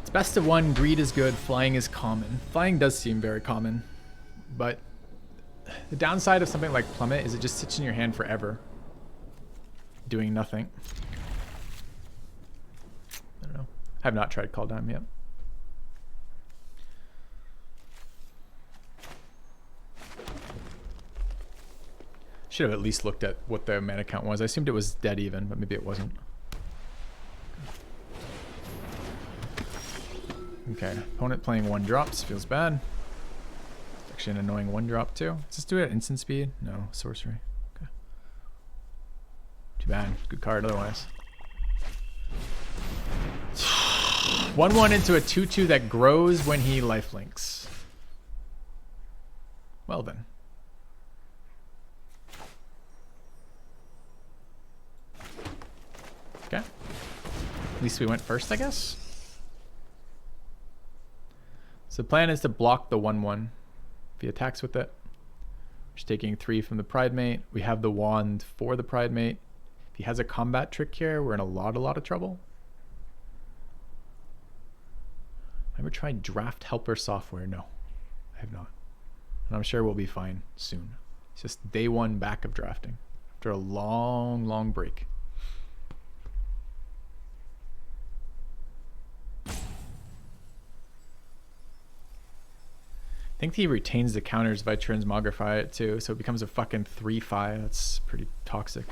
It's best of one. Greed is good. Flying is common. Flying does seem very common. But the downside of something like Plummet is it just sits in your hand forever, doing nothing. I don't know. I have not tried Call Dime yet. Should have at least looked at what the mana count was. I assumed it was dead even, but maybe it wasn't. Okay, opponent playing 1-drops. Feels bad. It's actually an annoying 1-drop too. Does this do it at instant speed? No, sorcery. Okay. Too bad. Good card otherwise. 1-1 into a 2-2 that grows when he lifelinks. Well then. Okay. At least we went first, I guess. So the plan is to block the 1-1. If he attacks with it, we're taking 3 from the Pride Mate. We have the wand for the Pride Mate. If he has a combat trick here, we're in a lot of trouble. Ever tried Draft Helper software? No, I have not. And I'm sure we'll be fine soon. It's just day one back of drafting after a long break. I think he retains the counters if I transmogrify it too, so it becomes a fucking 3/5. That's pretty toxic.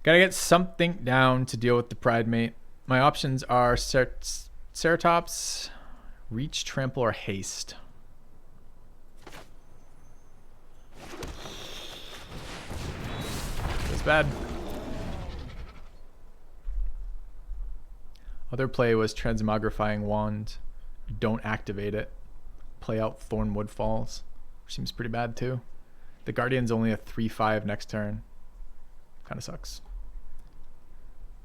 Gotta get something down to deal with the Pride Mate. My options are Ceratops, Reach, Trample, or Haste. Feels bad. Other play was Transmogrifying Wand. Don't activate it. Play out Thornwood Falls, which seems pretty bad too. The Guardian's only a 3/5 next turn. Kind of sucks.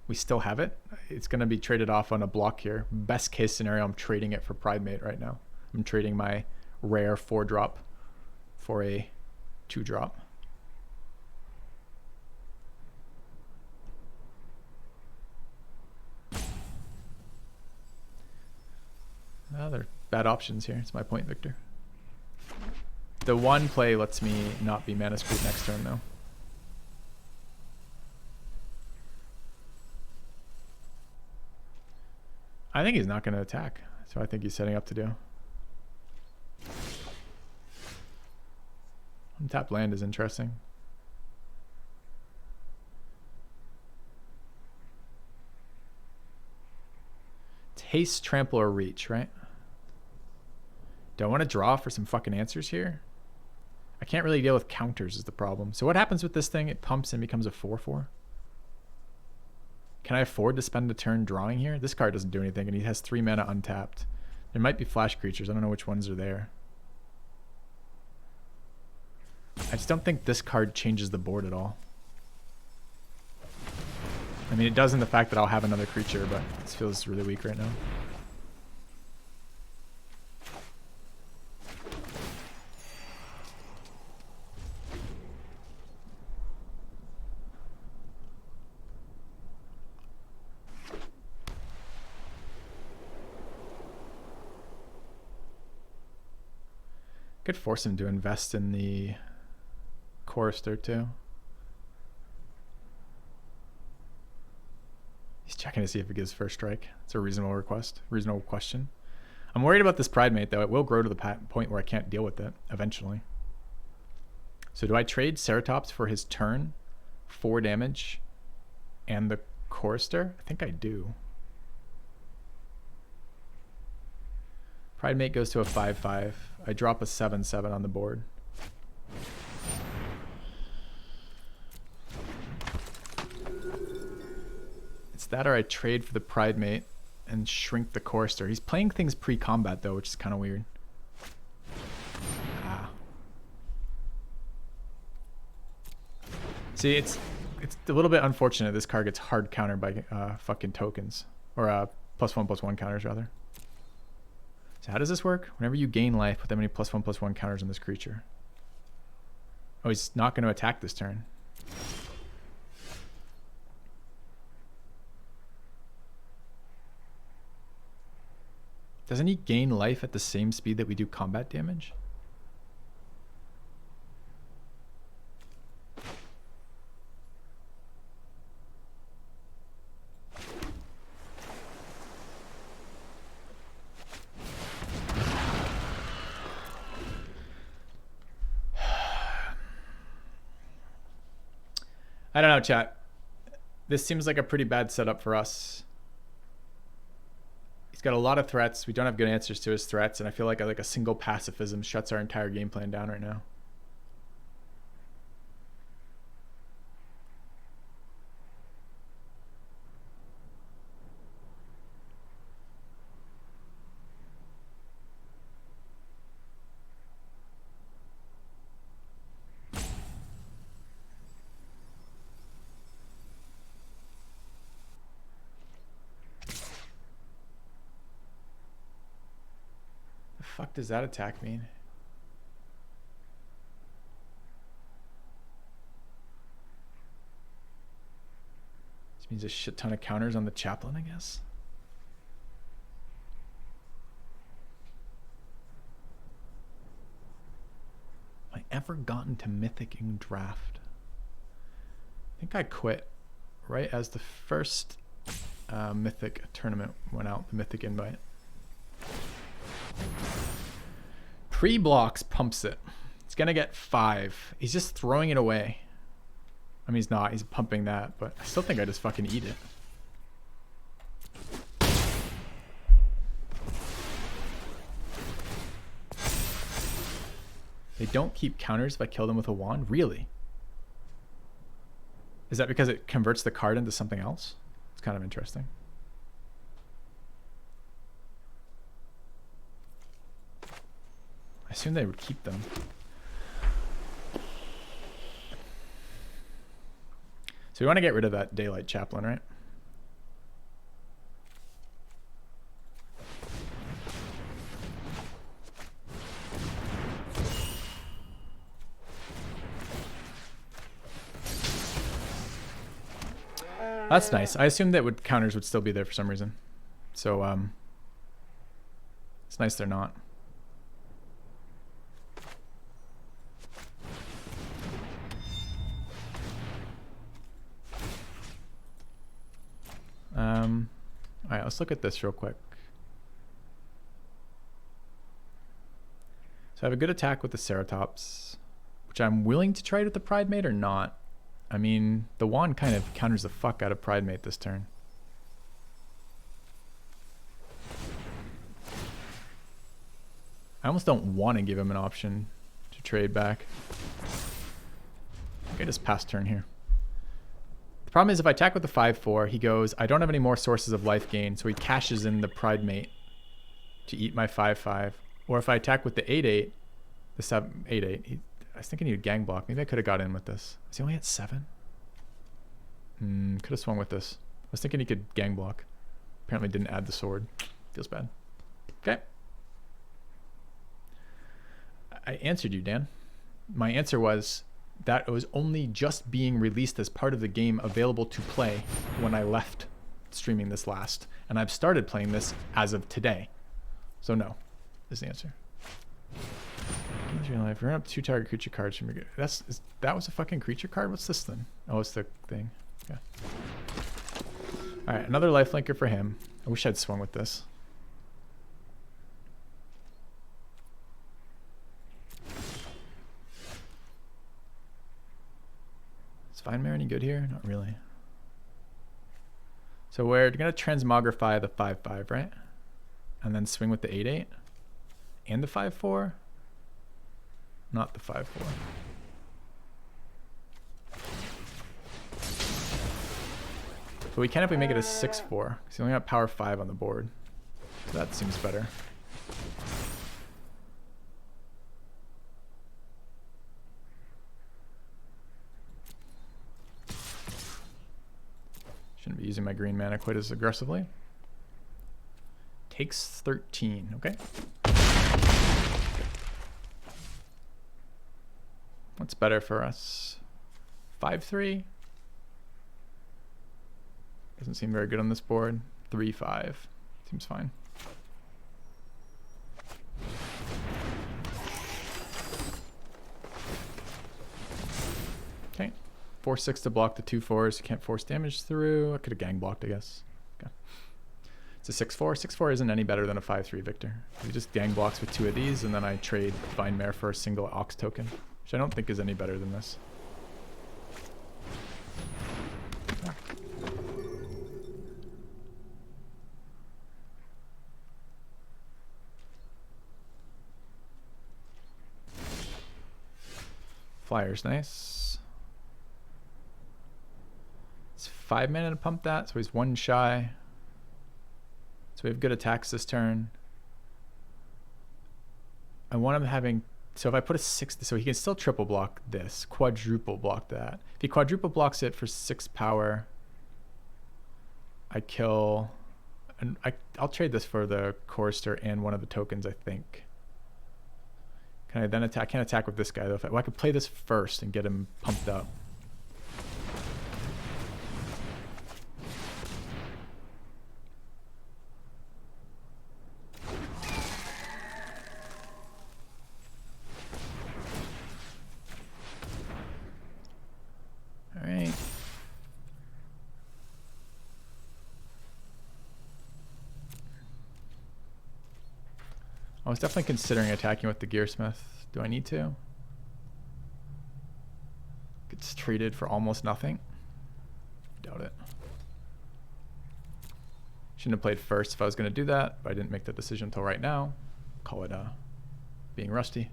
We still have it. It's going to be traded off on a block here. Best case scenario, I'm trading it for Pride Mate right now. I'm trading my rare 4-drop for a 2-drop. Well, they're bad options here. It's my point, Victor. The one play lets me not be mana screwed next turn, though. I think he's not going to attack, so I think he's setting up to do. Untap land is interesting. It's Haste, Trample, or Reach, right? Do I want to draw for some fucking answers here? I can't really deal with counters is the problem. So what happens with this thing? It pumps and becomes a 4/4. Can I afford to spend a turn drawing here? This card doesn't do anything, and he has 3 mana untapped. There might be flash creatures. I don't know which ones are there. I just don't think this card changes the board at all. I mean, it does in the fact that I'll have another creature, but this feels really weak right now. Could force him to invest in the Chorister too. He's checking to see if it gives first strike. It's a reasonable request, reasonable question. I'm worried about this Pride Mate though. It will grow to the point where I can't deal with it eventually. So do I trade Ceratops for his turn, 4 damage, and the Chorister? I think I do. Pride Mate goes to a 5/5. I drop a 7/7 on the board. It's that or I trade for the Pride Mate and shrink the Chorister. He's playing things pre-combat though, which is kind of weird. Ah. See, it's a little bit unfortunate this card gets hard countered by fucking tokens. Or +1/+1 counters rather. So how does this work? Whenever you gain life, put that many +1/+1 counters on this creature. Oh, he's not going to attack this turn. Doesn't he gain life at the same speed that we do combat damage? I don't know, chat. This seems like a pretty bad setup for us. He's got a lot of threats. We don't have good answers to his threats, and I feel like a single pacifism shuts our entire game plan down right now. Fuck does that attack mean? This means a shit ton of counters on the chaplain, I guess. Have I ever gotten to Mythic in draft? I think I quit right as the first Mythic tournament went out, the Mythic invite. Pre-blocks pumps it. It's gonna get 5. He's just throwing it away. I mean, he's not. He's pumping that, but I still think I just fucking eat it. They don't keep counters if I kill them with a wand? Really? Is that because it converts the card into something else? It's kind of interesting. I assume they would keep them. So we want to get rid of that Daylight Chaplain, right? That's nice. I assumed that counters would still be there for some reason. So it's nice they're not. All right, let's look at this real quick. So I have a good attack with the Ceratops, which I'm willing to trade with the Pride Mate or not. I mean, the wand kind of counters the fuck out of Pride Mate this turn. I almost don't want to give him an option to trade back. I think I just pass turn here. The problem is if I attack with the 5/4, he goes, I don't have any more sources of life gain, so he cashes in the Pride Mate to eat my 5/5. Or if I attack with the 8/8, the 7/8/8, I was thinking he would gang block. Maybe I could have got in with this. Is he only at 7? Could have swung with this. was thinking he could gang block. Apparently didn't add the sword. Feels bad. Okay. I answered you, Dan. My answer was that it was only just being released as part of the game available to play when I left streaming this last. And I've started playing this as of today. So no, is the answer. In real life, run up 2 target creature cards from your... that was a fucking creature card? What's this then? Oh, it's the thing. Okay. Alright, another lifelinker for him. I wish I'd swung with this. Is Vine-Mare any good here? Not really. So we're going to transmogrify the 5/5, right? And then swing with the 8/8? And the 5/4? Not the 5/4. But we can if we make it a 6/4. Because we only got power 5 on the board. So that seems better. Shouldn't be using my green mana quite as aggressively. Takes 13, okay. What's better for us? 5/3? Doesn't seem very good on this board. 3/5. Seems fine. Okay. 4/6 to block the 2/4s. You can't force damage through. I could have gang blocked, I guess. Okay. It's a 6/4. 6/4 isn't any better than a 5/3, Victor. He just gang blocks with 2 of these, and then I trade Vine-Mare for a single Ox token, which I don't think is any better than this. Flyer's nice. It's 5 mana to pump that, so he's 1 shy. So we have good attacks this turn. I want him having... So if I put a 6... So he can still triple block this. Quadruple block that. If he quadruple blocks it for 6 power, I kill... And I'll trade this for the Chorister and one of the tokens, I think. Can I then attack? I can't attack with this guy, though. Well, I could play this first and get him pumped up. All right. I was definitely considering attacking with the Gearsmith. Do I need to? Gets treated for almost nothing. Doubt it. Shouldn't have played first if I was going to do that, but I didn't make that decision until right now. Call it being rusty.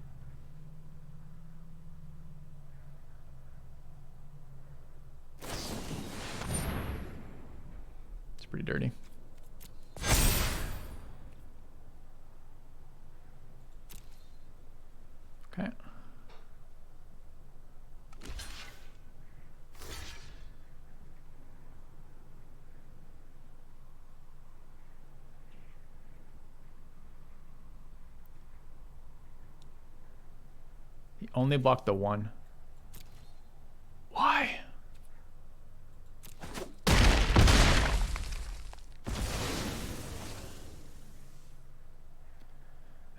It's pretty dirty. Okay. He only blocked the 1. Why?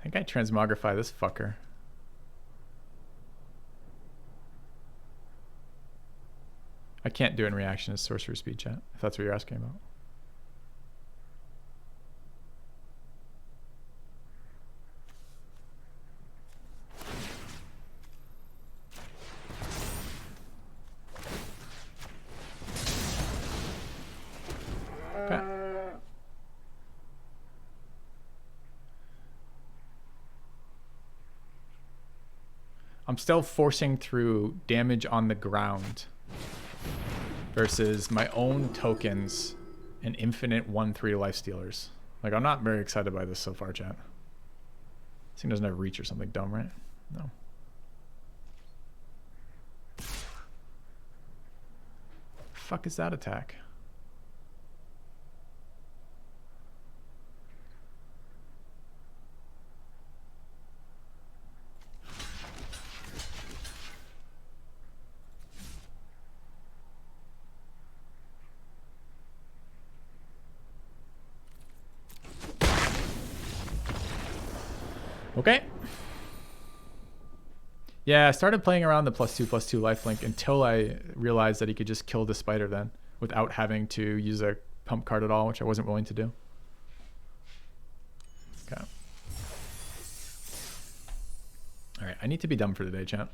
I think I transmogrify this fucker. I can't do it in reaction as sorcerer speed, chat, if that's what you're asking about. Okay. I'm still forcing through damage on the ground versus my own tokens and infinite 1/3 life stealers. Like, I'm not very excited by this so far, chat. This thing doesn't have reach or something dumb, right? No. Fuck is that attack? Okay. Yeah, I started playing around the +2/+2 lifelink until I realized that he could just kill the spider then without having to use a pump card at all, which I wasn't willing to do. Okay. All right, I need to be done for today, chat.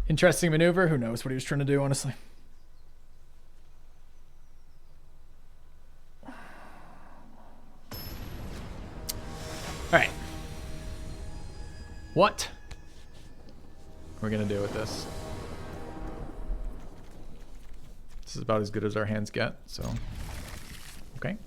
Interesting maneuver. Who knows what he was trying to do, honestly. All right. What we're going to do with this? This is about as good as our hands get, so. Okay.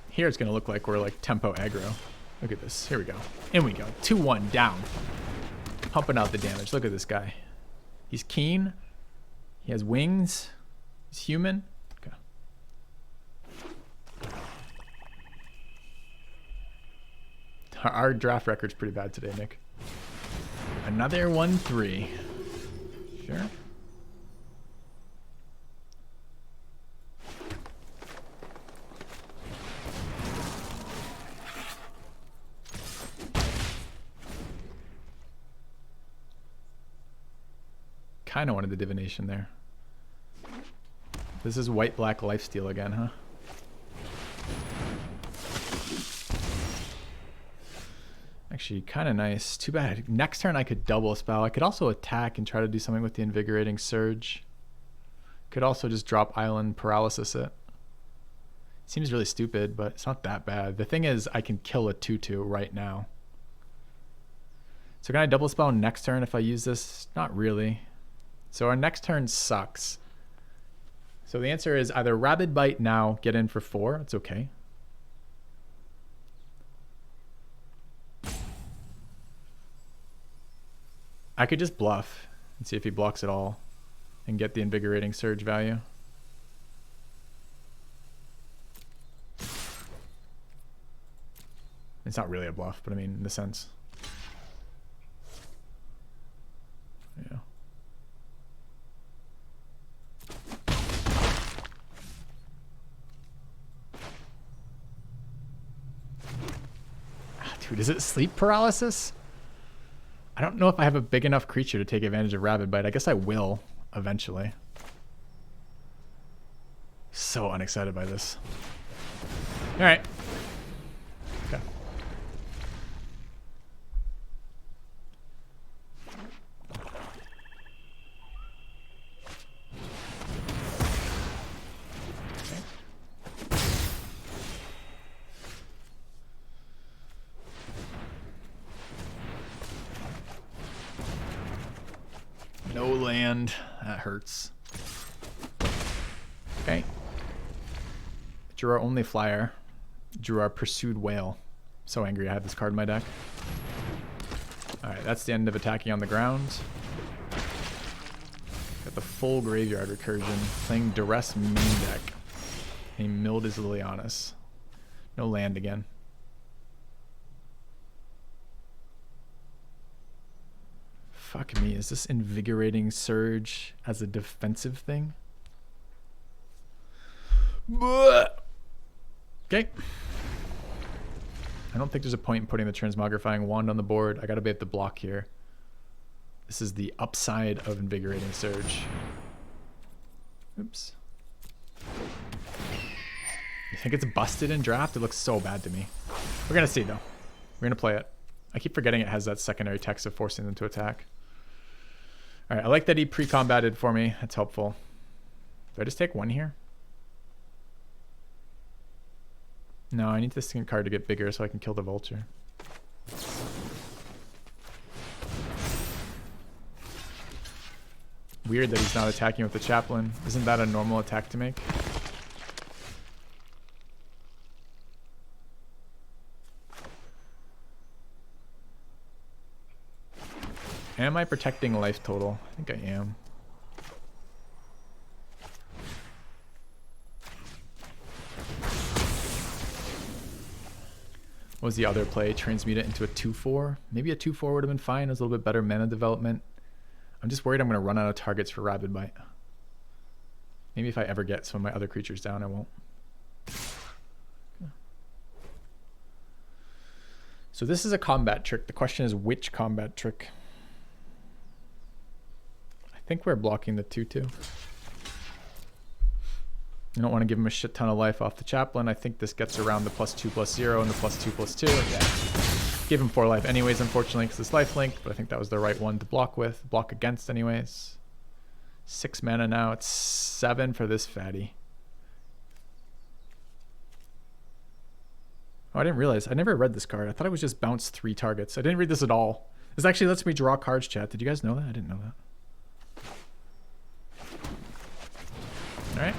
Here it's going to look like we're like tempo aggro. Look at this. Here we go. In we go. 2-1 down. Pumping out the damage. Look at this guy. He's keen. He has wings. He's human. Okay. Our draft record's pretty bad today, Nick. Another 1-3. Sure. Kind of wanted the divination there. This is white-black lifesteal again, huh? Actually, kind of nice. Too bad. Next turn I could double spell. I could also attack and try to do something with the invigorating surge. Could also just drop island paralysis it. Seems really stupid, but it's not that bad. The thing is, I can kill a 2/2 right now. So can I double spell next turn if I use this? Not really. So our next turn sucks. So the answer is either Rabid Bite now, get in for 4. It's okay. I could just bluff and see if he blocks it all and get the invigorating surge value. It's not really a bluff, but I mean, in the sense. Yeah. Dude, is it sleep paralysis? I don't know if I have a big enough creature to take advantage of Rabid Bite. I guess I will eventually. So unexcited by this. All right. Okay. No land. That hurts. Okay. Drew our only flyer. Drew our pursued whale. So angry I have this card in my deck. Alright, that's the end of attacking on the ground. Got the full graveyard recursion. Playing Duress main deck. A Mildis Lilianis. No land again. Fuck me, is this invigorating surge as a defensive thing? Okay. I don't think there's a point in putting the transmogrifying wand on the board. I gotta be at the block here. This is the upside of invigorating surge. Oops. You think it's busted in draft? It looks so bad to me. We're gonna see though. We're gonna play it. I keep forgetting it has that secondary text of forcing them to attack. All right, I like that he pre-combated for me. That's helpful. Do I just take 1 here? No, I need this second card to get bigger so I can kill the vulture. Weird that he's not attacking with the chaplain. Isn't that a normal attack to make? Am I protecting life total? I think I am. What was the other play? Transmute it into a 2/4? Maybe a 2/4 would have been fine. It was a little bit better mana development. I'm just worried I'm going to run out of targets for Rabid Bite. Maybe if I ever get some of my other creatures down, I won't. So this is a combat trick. The question is which combat trick? I think we're blocking the 2/2. I don't want to give him a shit ton of life off the chaplain. I think this gets around the +2/+0 and the +2/+2. Yeah. Give him 4 life anyways, unfortunately, because it's lifelink, but I think that was the right one to block with. Block against anyways. 6 mana now. It's 7 for this fatty. Oh, I didn't realize. I never read this card. I thought it was just bounce 3 targets. I didn't read this at all. This actually lets me draw cards, chat. Did you guys know that? I didn't know that. All right.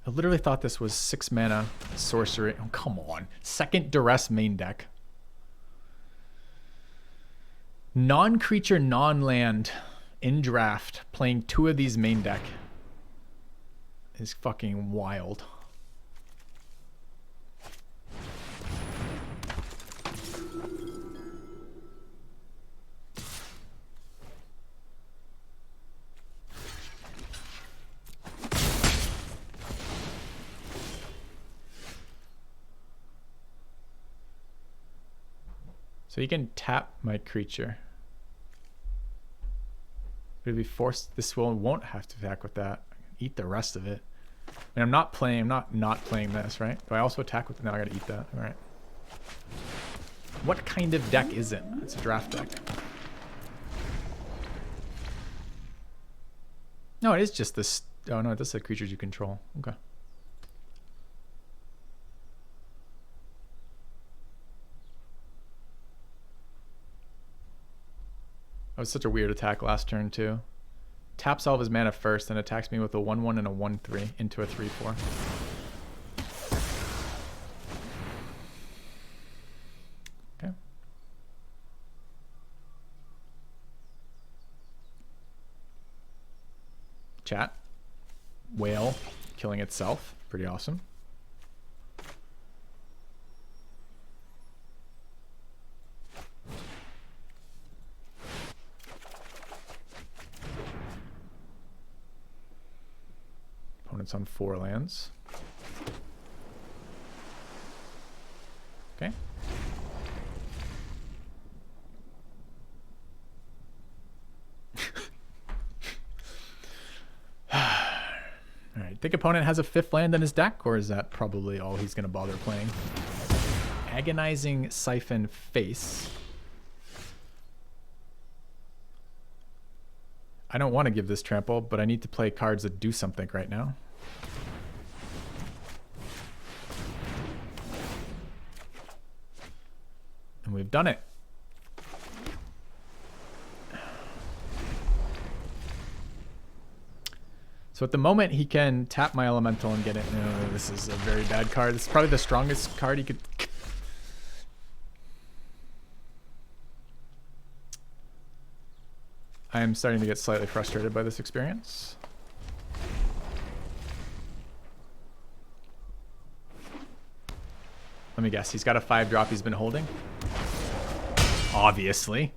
I literally thought this was 6 mana sorcery. Oh, come on. Second duress main deck. Non-creature, non-land in draft playing 2 of these main deck is fucking wild. So you can tap my creature. But if we force this won't have to attack with that. I can eat the rest of it. I mean, I'm not playing this, right? Do I also attack with it? No, I gotta eat that. All right. What kind of deck is it? It's a draft deck. No, it is just this. Oh no, this is creatures you control. Okay. That was such a weird attack last turn too. Taps all of his mana first, then attacks me with a 1/1 and a 1/3 into a 3/4. Okay. Chat. Whale killing itself. Pretty awesome. Opponent's on 4 lands. Okay. Alright, think opponent has a 5th land in his deck, or is that probably all he's going to bother playing? Agonizing Siphon Face. I don't want to give this trample, but I need to play cards that do something right now. And we've done it. So at the moment, he can tap my elemental and get it. No, this is a very bad card. This is probably the strongest card he could... I am starting to get slightly frustrated by this experience. Let me guess. He's got a 5-drop he's been holding. Obviously.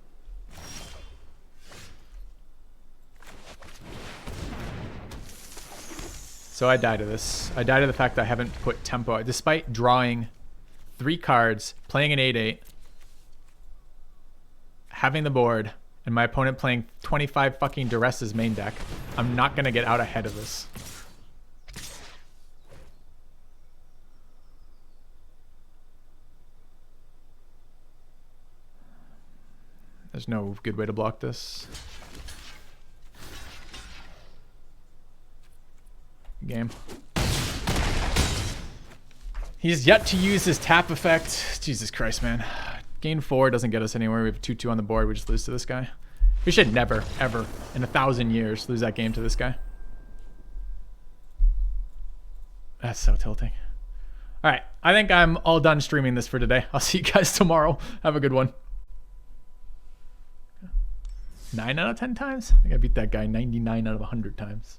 So I die to this. I die to the fact that I haven't put tempo. Despite drawing 3 cards, playing an 8/8, having the board, and my opponent playing 25 fucking Duresses main deck, I'm not going to get out ahead of this. There's no good way to block this. Game. He's yet to use his tap effect. Jesus Christ, man. Gain 4 doesn't get us anywhere. We have 2/2 on the board. We just lose to this guy. We should never, ever, in 1,000 years, lose that game to this guy. That's so tilting. All right. I think I'm all done streaming this for today. I'll see you guys tomorrow. Have a good one. 9 out of 10 times? I think I beat that guy 99 out of 100 times.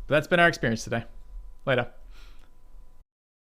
But that's been our experience today. Later.